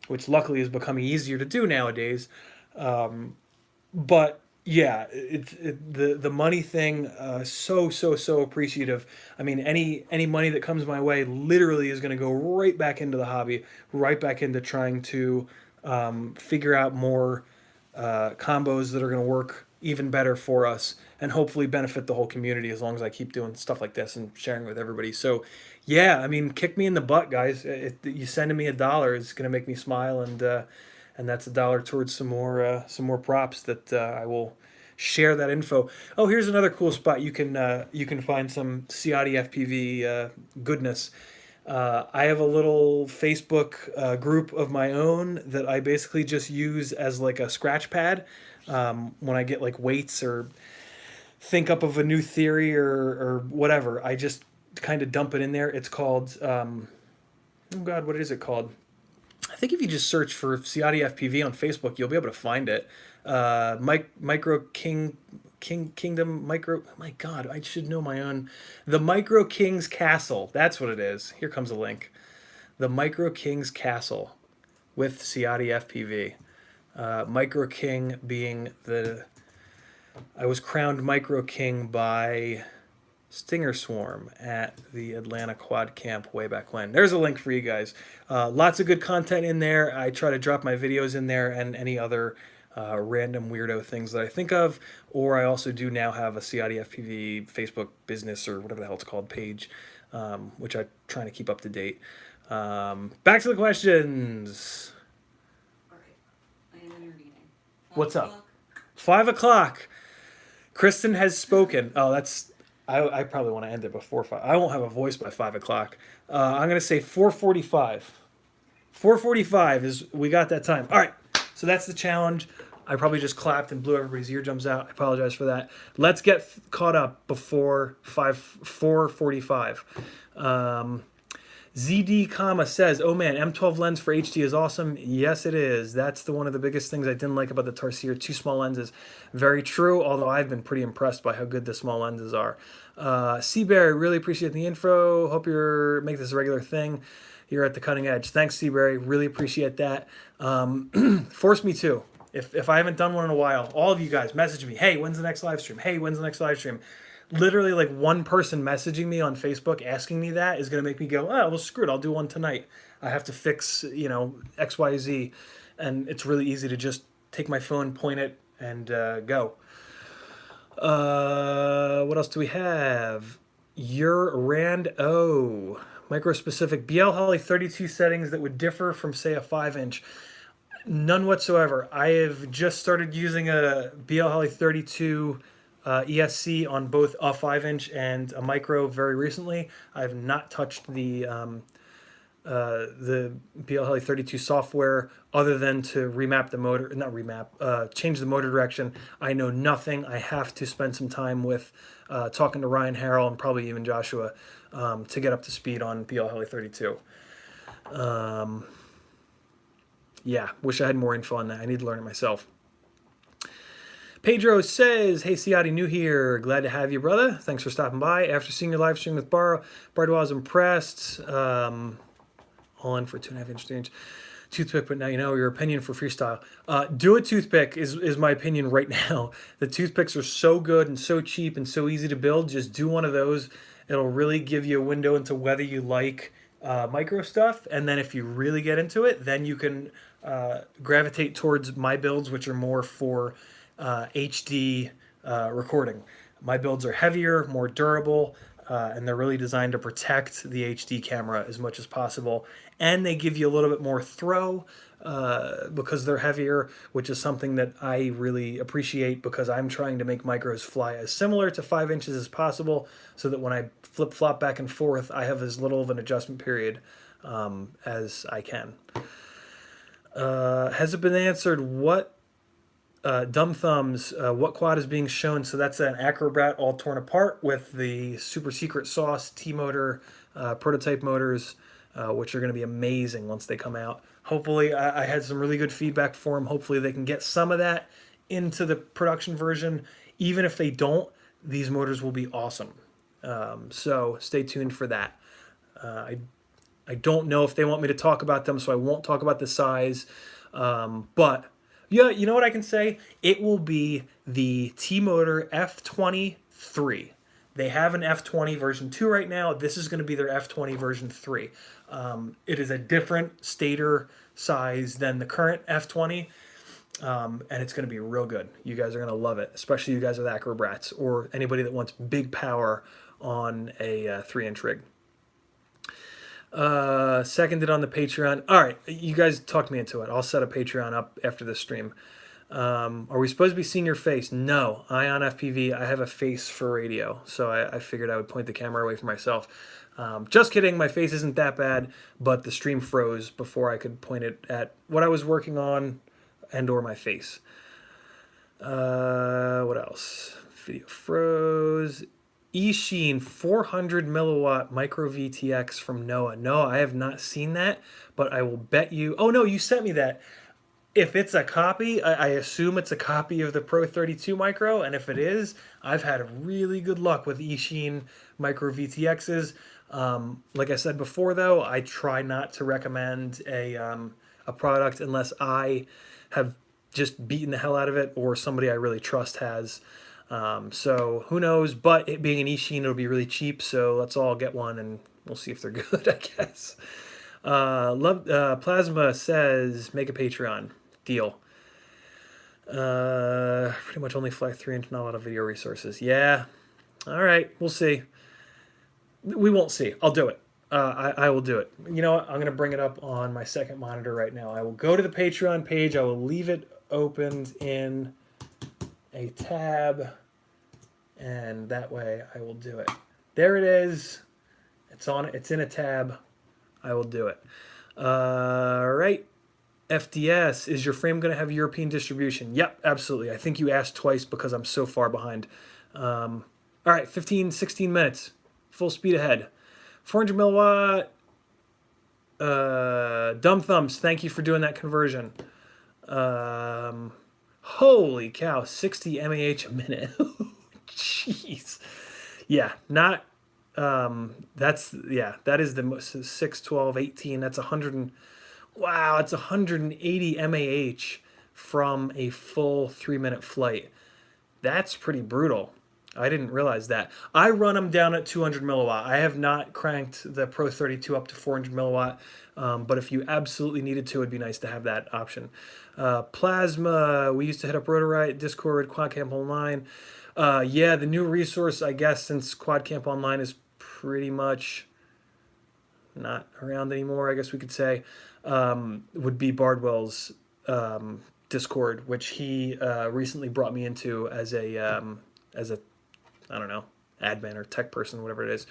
which luckily is becoming easier to do nowadays. But yeah, the money thing, so appreciative. I mean, any money that comes my way literally is going to go right back into the hobby, right back into trying to figure out more combos that are going to work even better for us and hopefully benefit the whole community as long as I keep doing stuff like this and sharing with everybody. So yeah, I mean, kick me in the butt, guys. You sending me $1 is going to make me smile, and that's $1 towards some more props that I will share that info. Oh, here's another cool spot you can find some CiottiFPV goodness. I have a little Facebook group of my own that I basically just use as like a scratch pad when I get like weights or think up of a new theory or whatever. I just kind of dump it in there. It's called, oh God, what is it called? I think if you just search for CiottiFPV on Facebook, you'll be able to find it. Micro Kingdom Micro. Oh my God, I should know my own. The Micro King's Castle. That's what it is. Here comes a link. The Micro King's Castle with CiottiFPV. Micro King being I was crowned Micro King by Stinger Swarm at the Atlanta Quad Camp way back when. There's a link for you guys. Lots of good content in there. I try to drop my videos in there and any other random weirdo things that I think of. Or I also do now have a CiottiFPV Facebook business or whatever the hell it's called page, which I'm trying to keep up to date. Back to the questions. All right. I am intervening. What's up? 5 o'clock. Kristen has spoken. Oh, that's... I probably want to end it before 5. I won't have a voice by 5 o'clock. I'm going to say 4:45. 4:45 is, we got that time. All right, so that's the challenge. I probably just clapped and blew everybody's eardrums out. I apologize for that. Let's get caught up before 4:45. ZD comma says, oh man, M12 lens for HD is awesome. Yes, it is. That's one of the biggest things I didn't like about the Tarsier. 2 small lenses. Very true, although I've been pretty impressed by how good the small lenses are. Seaberry, really appreciate the info. Hope you're make this a regular thing. You're at the cutting edge. Thanks, Seaberry. Really appreciate that. Force me to. If I haven't done one in a while, all of you guys message me. Hey, when's the next live stream? Hey, when's the next live stream? Literally, like one person messaging me on Facebook asking me that is going to make me go, oh, well, screw it. I'll do one tonight. I have to fix, X, Y, Z. And it's really easy to just take my phone, point it, and go. What else do we have? Your Rand O. Micro-specific BL Holly 32 settings that would differ from, say, a 5-inch. None whatsoever. I have just started using a BL Holly 32 ESC on both a 5-inch and a micro very recently. I have not touched the BL Holly 32 software other than to remap the motor, change the motor direction. I know nothing. I have to spend some time with talking to Ryan Harrell and probably even Joshua to get up to speed on BL Holly 32. Yeah, wish I had more info on that. I need to learn it myself. Pedro says, hey, Ciotti, new here. Glad to have you, brother. Thanks for stopping by. After seeing your live stream with Bardwell, I was impressed. All in for 2.5 inch toothpick, but now you know your opinion for freestyle. Do a toothpick is my opinion right now. The toothpicks are so good and so cheap and so easy to build. Just do one of those. It'll really give you a window into whether you like micro stuff, and then if you really get into it, then you can gravitate towards my builds, which are more for HD recording. My builds are heavier, more durable, and they're really designed to protect the HD camera as much as possible. And they give you a little bit more throw because they're heavier, which is something that I really appreciate because I'm trying to make micros fly as similar to 5 inches as possible so that when I flip-flop back and forth, I have as little of an adjustment period as I can. Has it been answered what Dumb Thumbs, what quad is being shown? So that's an Acrobat all torn apart with the super secret sauce T-motor prototype motors, which are going to be amazing once they come out. Hopefully, I had some really good feedback for them. Hopefully they can get some of that into the production version. Even if they don't, these motors will be awesome. So stay tuned for that. I don't know if they want me to talk about them, so I won't talk about the size. But yeah, you know what I can say? It will be the T-Motor F23. They have an F20 version 2 right now. This is going to be their F20 version 3. It is a different stator size than the current F20, and it's going to be real good. You guys are going to love it, especially you guys with Acrobats or anybody that wants big power on a 3-inch rig. Seconded on the Patreon. All right, you guys talked me into it. I'll set a Patreon up after this stream. Are we supposed to be seeing your face? No. Ion FPV, I have a face for radio, so I figured I would point the camera away from myself. Just kidding, my face isn't that bad, but the stream froze before I could point it at what I was working on and or my face. What else? Video froze. eSheen 400 milliwatt micro VTX from Noah. No, I have not seen that, but I will bet you. Oh no, you sent me that. If it's a copy, I assume it's a copy of the Pro 32 Micro, and if it is, I've had really good luck with eSheen micro VTXs. Like I said before, though, I try not to recommend a product unless I have just beaten the hell out of it or somebody I really trust has. So who knows, but it being an eSheen, it'll be really cheap, so let's all get one and we'll see if they're good, I guess. Plasma says, make a Patreon. Deal. Pretty much only fly 3-inch, not a lot of video resources. Yeah. All right, we'll see. We won't see. I'll do it. I will do it. You know what? I'm going to bring it up on my second monitor right now. I will go to the Patreon page. I will leave it opened in a tab, and that way I will do it. There it is. It's on. It's in a tab. I will do it. All right. FDS, is your frame going to have European distribution? Yep, absolutely. I think you asked twice because I'm so far behind. All right, 16 minutes. Full speed ahead. 400 milliwatt. Dumb Thumbs, thank you for doing that conversion. Holy cow, 60 mAh a minute. Jeez. Yeah, not... that is the most 6, 12, 18. That's 100 and... Wow, it's 180 mAh from a full 3-minute flight. That's pretty brutal. I didn't realize that. I run them down at 200 milliwatt. I have not cranked the Pro 32 up to 400 milliwatt, but if you absolutely needed to, it'd be nice to have that option. Plasma, we used to hit up Rotorite, Discord, QuadCamp Online. Yeah, the new resource, I guess, since QuadCamp Online is pretty much not around anymore, I guess we could say, would be Bardwell's Discord, which he recently brought me into as a I don't know, admin or tech person, whatever it is.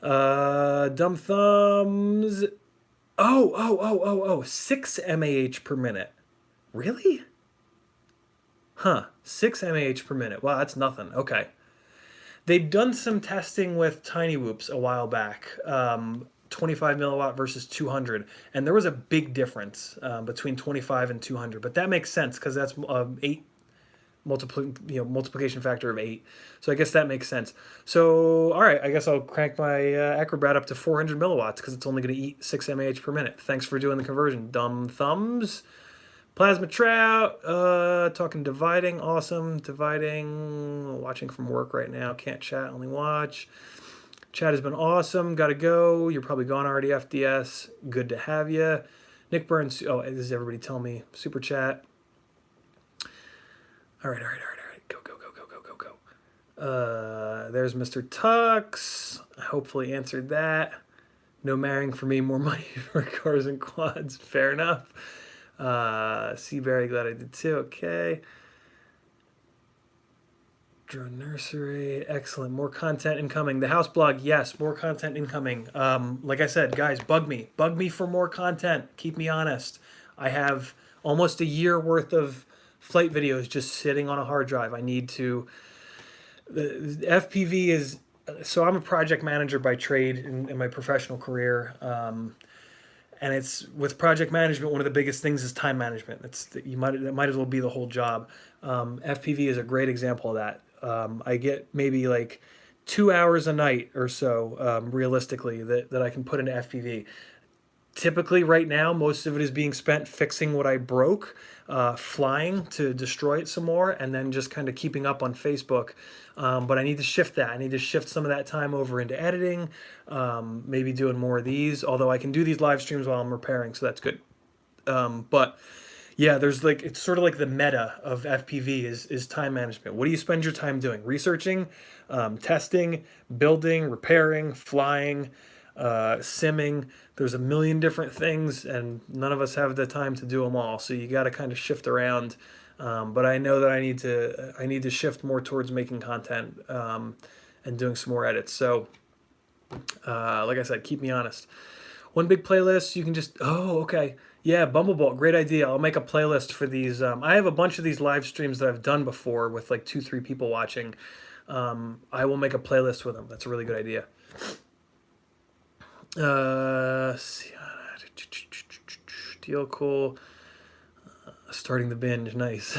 Dumb Thumbs. Oh, 6 mAh per minute. Really? Huh, 6 mAh per minute. Wow, that's nothing. Okay. They've done some testing with Tiny Whoops a while back, 25 milliwatt versus 200, and there was a big difference between 25 and 200, but that makes sense because that's multiplication factor of 8. So I guess that makes sense. So, all right, I guess I'll crank my Acrobat up to 400 milliwatts because it's only going to eat 6 mAh per minute. Thanks for doing the conversion. Dumb thumbs. Plasma Trout, talking dividing, awesome. Dividing, watching from work right now. Can't chat, only watch. Chat has been awesome. Gotta go. You're probably gone already, FDS. Good to have you. Nick Burns, oh, this is everybody telling me. Super chat. All right. Go. There's Mr. Tux. Hopefully answered that. No marrying for me, more money for cars and quads. Fair enough. Seaberry, glad I did too. Okay. Drone Nursery, excellent. More content incoming. The house blog, yes, more content incoming. Like I said, guys, bug me for more content. Keep me honest. I have almost a year worth of flight videos just sitting on a hard drive. I need to. The FPV is. So I'm a project manager by trade in my professional career. And it's with project management, one of the biggest things is time management. That might as well be the whole job. FPV is a great example of that. I get maybe like 2 hours a night or so, realistically, that I can put into FPV. Typically, right now, most of it is being spent fixing what I broke, flying to destroy it some more, and then just kind of keeping up on Facebook. But I need to shift that. I need to shift some of that time over into editing, maybe doing more of these, although I can do these live streams while I'm repairing, so that's good. But yeah, there's like, it's sort of like the meta of FPV is time management. What do you spend your time doing? Researching, testing, building, repairing, flying, simming. There's a million different things, and none of us have the time to do them all. So you got to kind of shift around. But I know that I need to shift more towards making content and doing some more edits. So, like I said, keep me honest. One big playlist. You can just okay. Yeah, Bumbleball, great idea. I'll make a playlist for these. I have a bunch of these live streams that I've done before with like 2-3 people watching. I will make a playlist with them. That's a really good idea. Deal cool. Starting the binge, nice.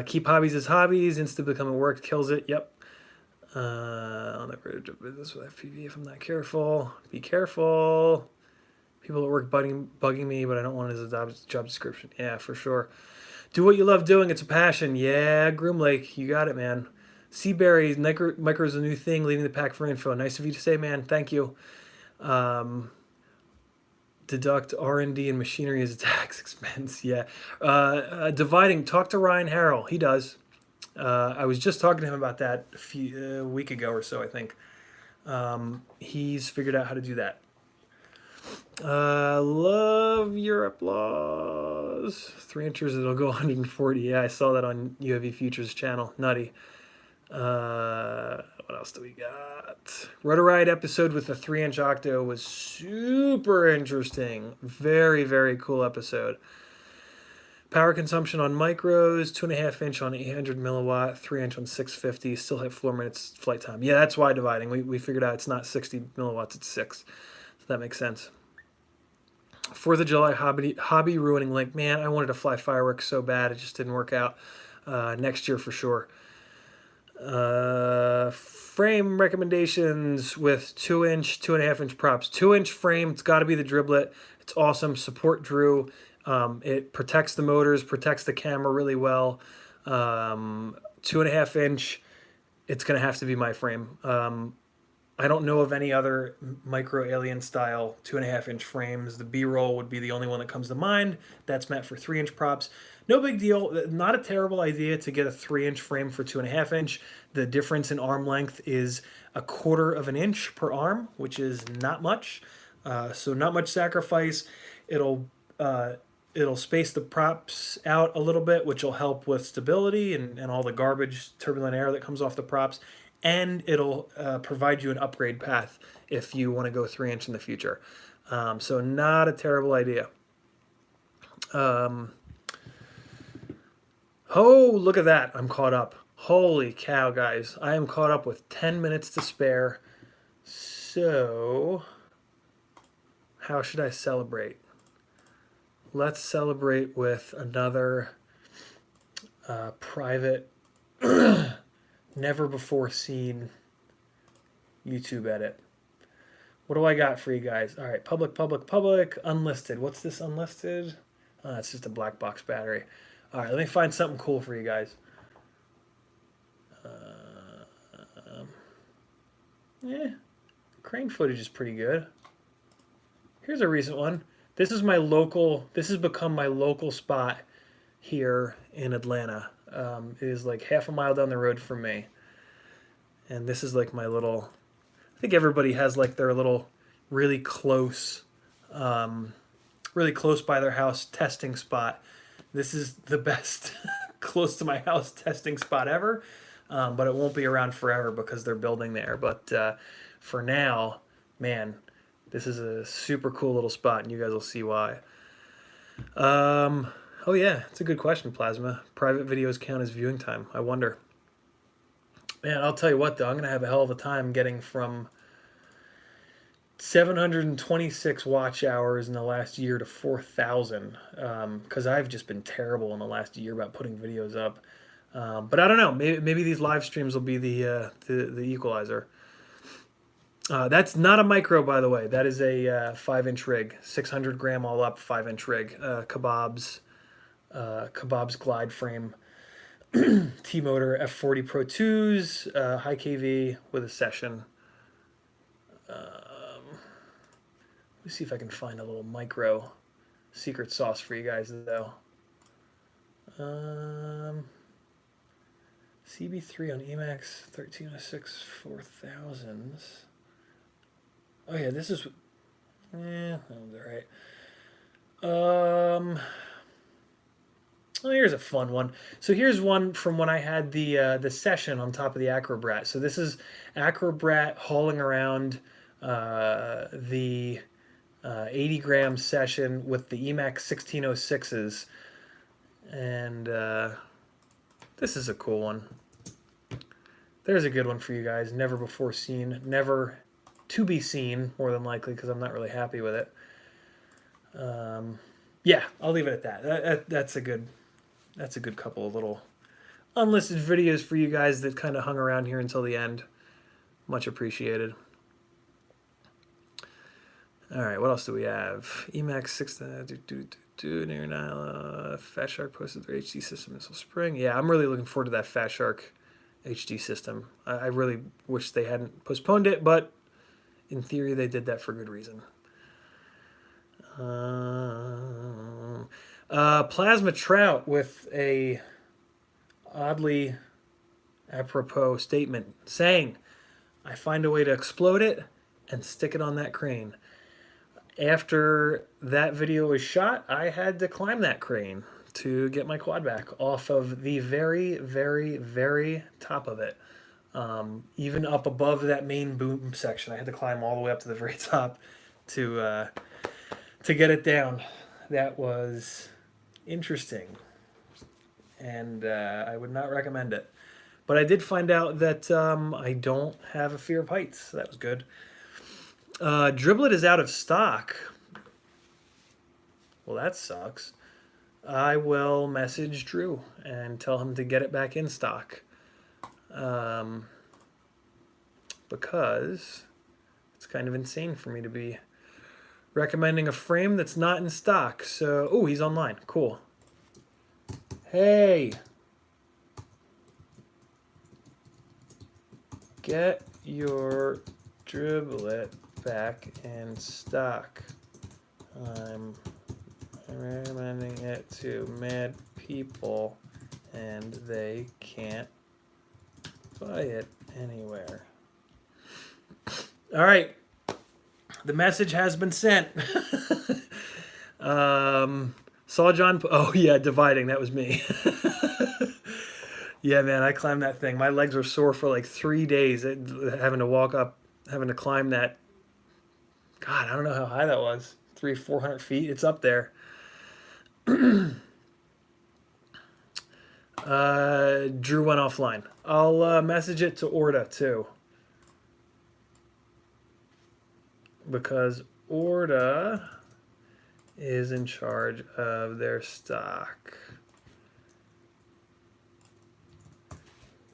Keep hobbies as hobbies. Insta becoming work kills it. Yep. I'll never do business with FPV if I'm not careful. Be careful. People at work bugging me, but I don't want it as a job description. Yeah, for sure. Do what you love doing. It's a passion. Yeah, Groom Lake, you got it, man. Seaberries, micro is a new thing, leading the pack for info. Nice of you to say, man. Thank you. Deduct R&D and machinery as a tax expense. Yeah. Dividing. Talk to Ryan Harrell. He does. I was just talking to him about that a week ago or so, I think. He's figured out how to do that. Love your applause. 3 inches, it'll go 140. Yeah, I saw that on UAV Futures channel. Nutty. What else do we got? Rotor Ride episode with the 3-inch octo was super interesting. Very, very cool episode. Power consumption on micros, 2.5 inch on 800 milliwatt, 3 inch on 650. Still hit 4 minutes flight time. Yeah, that's why dividing. We figured out it's not 60 milliwatts, it's 6. So that makes sense. 4th of July hobby ruining link. Man, I wanted to fly fireworks so bad. It just didn't work out. Next year for sure. Frame recommendations with 2-inch, 2.5-inch props. 2-inch frame, it's got to be the driblet. It's awesome. Support Drew. It protects the motors, protects the camera really well. 2.5 inch, it's going to have to be my frame. I don't know of any other micro alien style 2.5 inch frames. The B-roll would be the only one that comes to mind. That's meant for 3-inch props. No big deal. Not a terrible idea to get a 3-inch frame for 2.5 inch. The difference in arm length is 1/4 of an inch per arm, which is not much. So not much sacrifice. It'll space the props out a little bit, which will help with stability and all the garbage, turbulent air that comes off the props. And it'll provide you an upgrade path if you want to go 3-inch in the future. So not a terrible idea. Oh, look at that. I'm caught up. Holy cow, guys. I am caught up with 10 minutes to spare. So how should I celebrate? Let's celebrate with another private, never before seen YouTube edit. What do I got for you guys? All right, public, public, public, unlisted. What's this unlisted? It's just a black box battery. All right, let me find something cool for you guys. Yeah, crane footage is pretty good. Here's a recent one. This is my local. This has become my local spot here in Atlanta. It is like half a mile down the road from me, and this is like my little. I think everybody has like their little really close by their house testing spot. This is the best close to my house testing spot ever, but it won't be around forever because they're building there. But for now, man, this is a super cool little spot, and you guys will see why. Oh yeah, it's a good question, Plasma. Private videos count as viewing time. I wonder. Man, I'll tell you what, though. I'm going to have a hell of a time getting from 726 watch hours in the last year to 4,000, because I've just been terrible in the last year about putting videos up. But I don't know. Maybe these live streams will be the equalizer. That's not a micro, by the way. That is a 5-inch rig, 600 gram all up, 5-inch rig. Kebab's glide frame. T-motor F40 Pro 2s, high KV with a session. Let me see if I can find a little micro secret sauce for you guys, though. CB3 on Emax 1306 4000s. Oh yeah, this is. Yeah, that was all right. Oh, here's a fun one. So here's one from when I had the session on top of the Acrobrat. So this is Acrobrat hauling around the 80 gram session with the Emax 1606s, and this is a cool one. There's a good one for you guys. Never before seen, never to be seen, more than likely, because I'm not really happy with it. Yeah, I'll leave it at that. That's a good couple of little unlisted videos for you guys that kind of hung around here until the end. Much appreciated. All right, what else do we have? Emax 6 near Nyla. Fat Shark posted their HD system this spring. Yeah, I'm really looking forward to that Fat Shark HD system. I really wish they hadn't postponed it, but in theory they did that for good reason. Plasma Trout with a oddly apropos statement saying, I find a way to explode it and stick it on that crane. After that video was shot, I had to climb that crane to get my quad back off of the very, very, very top of it. Even up above that main boom section, I had to climb all the way up to the very top to get it down. That was interesting, and I would not recommend it. But I did find out that I don't have a fear of heights, so that was good. Driblet is out of stock. Well, that sucks. I will message Drew and tell him to get it back in stock. Because it's kind of insane for me to be recommending a frame that's not in stock. So, oh, he's online. Cool. Hey. Get your driblet back in stock. I'm recommending it to mad people and they can't buy it anywhere. All right. The message has been sent. Saw John. Oh, yeah, dividing. That was me. Yeah, man, I climbed that thing. My legs were sore for like 3 days having to walk up, having to climb that. God, I don't know how high that was. 300-400 feet. It's up there. Drew went offline. I'll message it to Orta too. Because Orta is in charge of their stock.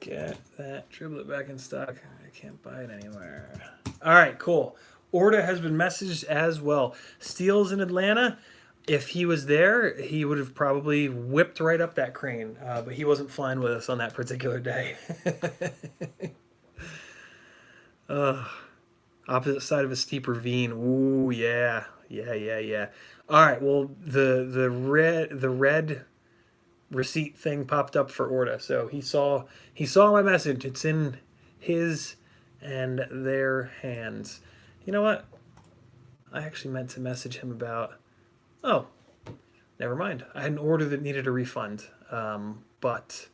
Get that triplet back in stock. I can't buy it anywhere. All right, cool. Orta has been messaged as well. Steele's in Atlanta. If he was there, he would have probably whipped right up that crane, but he wasn't flying with us on that particular day. Opposite side of a steep ravine. Ooh, yeah. All right, well, the red receipt thing popped up for Orta, so he saw my message. It's in his and their hands. You know what? I actually meant to message him about. Oh, never mind. I had an order that needed a refund, but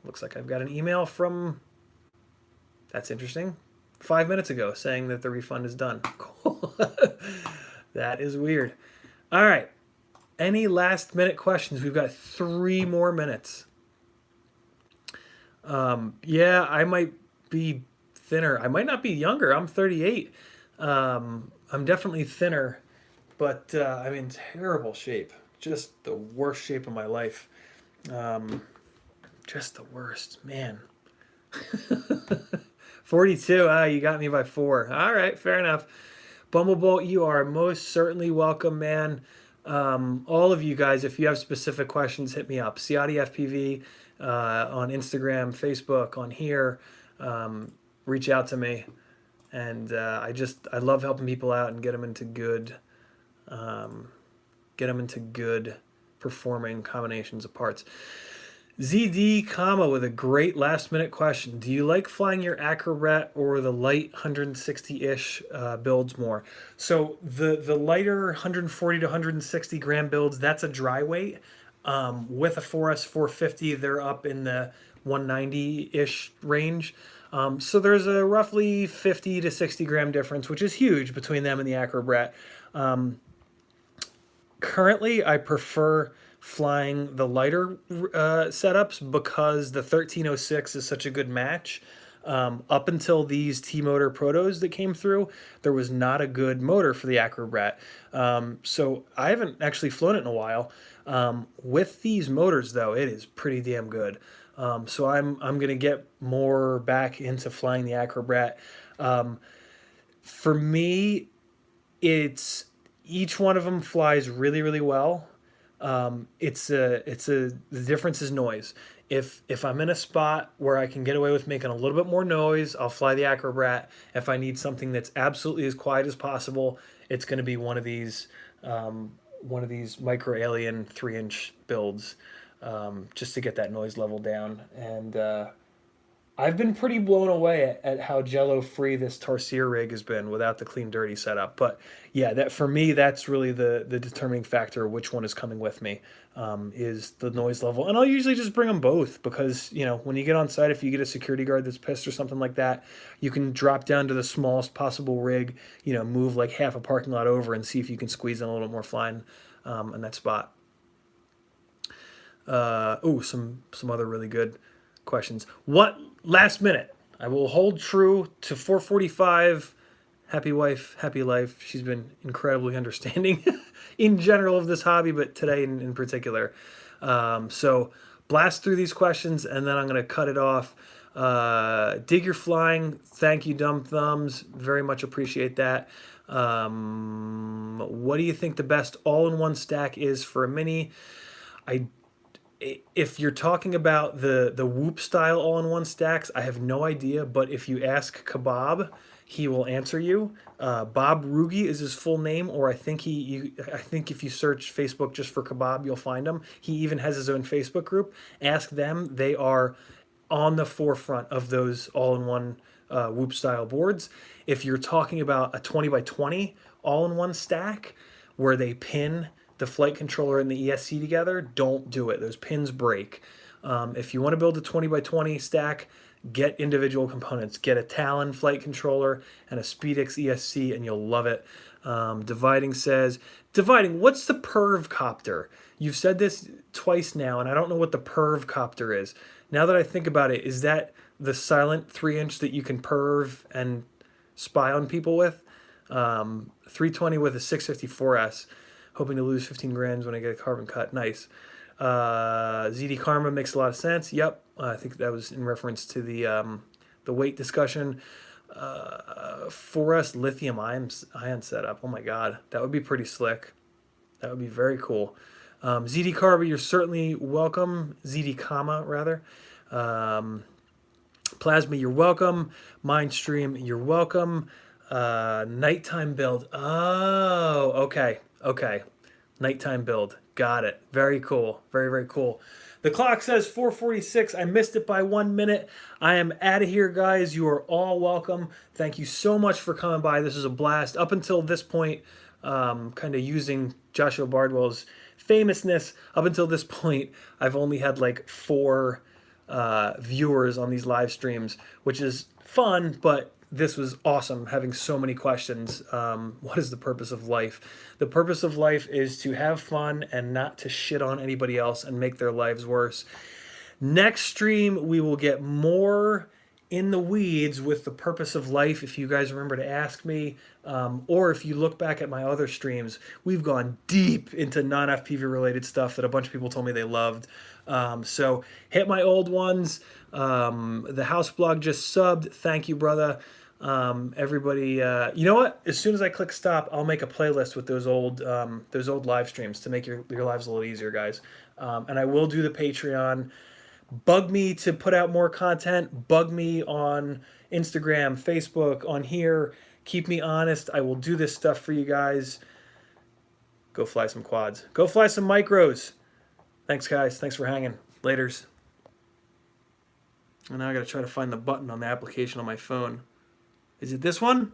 looks like I've got an email from. That's interesting. 5 minutes ago, saying that the refund is done. Cool. That is weird. All right. Any last minute questions? We've got 3 more minutes. Yeah, I might be thinner. I might not be younger. I'm 38. I'm definitely thinner, but I'm in terrible shape. Just the worst shape of my life. Just the worst, man. 42. You got me by 4. All right, fair enough. Bumblebolt, you are most certainly welcome, man. All of you guys, if you have specific questions, hit me up. CiottiFPV on Instagram, Facebook, on here. Reach out to me, and I love helping people out and get them into good performing combinations of parts. ZD, with a great last minute question. Do you like flying your Acrobat or the light 160-ish builds more? So the lighter 140 to 160 gram builds, that's a dry weight. With a 4S 450, they're up in the 190-ish range. So there's a roughly 50 to 60 gram difference, which is huge between them and the Acrobat. Currently, I prefer flying the lighter setups because the 1306 is such a good match. Up until these T-Motor Protos that came through, there was not a good motor for the Acrobat. So I haven't actually flown it in a while. With these motors, though, it is pretty damn good. So I'm going to get more back into flying the Acrobat. For me, it's each one of them flies really, really well. The difference is noise. If I'm in a spot where I can get away with making a little bit more noise, I'll fly the Acrobat. If I need something that's absolutely as quiet as possible, it's going to be one of these Micro Alien 3-inch builds, just to get that noise level down. And I've been pretty blown away at how jello-free this Tarsier rig has been without the clean dirty setup. But yeah, that for me, that's really the determining factor. Which one is coming with me is the noise level. And I'll usually just bring them both because, when you get on site, if you get a security guard that's pissed or something like that, you can drop down to the smallest possible rig, move like half a parking lot over and see if you can squeeze in a little more flying in that spot. Some other really good questions. What last minute? I will hold true to 445. Happy wife, happy life. She's been incredibly understanding in general of this hobby, but today in particular. So blast through these questions, and then I'm going to cut it off. Dig your flying. Thank you, Dumb Thumbs. Very much appreciate that. What do you think the best all-in-one stack is for a mini? If you're talking about the Whoop style all-in-one stacks, I have no idea, but if you ask Kebab, he will answer you. Bob Rugi is his full name, or I think if you search Facebook just for Kebab, you'll find him. He even has his own Facebook group. Ask them. They are on the forefront of those all-in-one Whoop style boards. If you're talking about a 20x20 all-in-one stack where they pin the flight controller and the ESC together, don't do it. Those pins break. If you want to build a 20x20 stack, get individual components. Get a Talon flight controller and a SpeedX ESC, and you'll love it. Dividing says, what's the perv copter? You've said this twice now, and I don't know what the perv copter is. Now that I think about it, is that the silent 3-inch that you can perv and spy on people with? 320 with a 654S. Hoping to lose 15 grand when I get a carbon cut. Nice. ZD Karma makes a lot of sense. Yep, I think that was in reference to the weight discussion. For us, lithium ion setup. Oh my god, that would be pretty slick. That would be very cool. ZD Carby, you're certainly welcome. ZD Comma, rather. Plasma, you're welcome. Mindstream, you're welcome. Nighttime build. Oh, okay. Okay. Nighttime build. Got it. Very cool. Very, very cool. The clock says 4:46. I missed it by 1 minute. I am out of here, guys. You are all welcome. Thank you so much for coming by. This is a blast. Up until this point, kind of using Joshua Bardwell's famousness, up until this point, I've only had like 4 viewers on these live streams, which is fun, but this was awesome having so many questions. What is the purpose of life? The purpose of life is to have fun and not to shit on anybody else and make their lives worse. Next stream, we will get more in the weeds with the purpose of life, if you guys remember to ask me, or if you look back at my other streams, we've gone deep into non-FPV related stuff that a bunch of people told me they loved. So hit my old ones. The house blog just subbed. Thank you, brother. Everybody, you know what? As soon as I click stop, I'll make a playlist with those old live streams to make your lives a little easier, guys. And I will do the Patreon. Bug me to put out more content. Bug me on Instagram, Facebook, on here. Keep me honest. I will do this stuff for you guys. Go fly some quads. Go fly some micros. Thanks, guys. Thanks for hanging. Laters. And now I got to try to find the button on the application on my phone. Is it this one?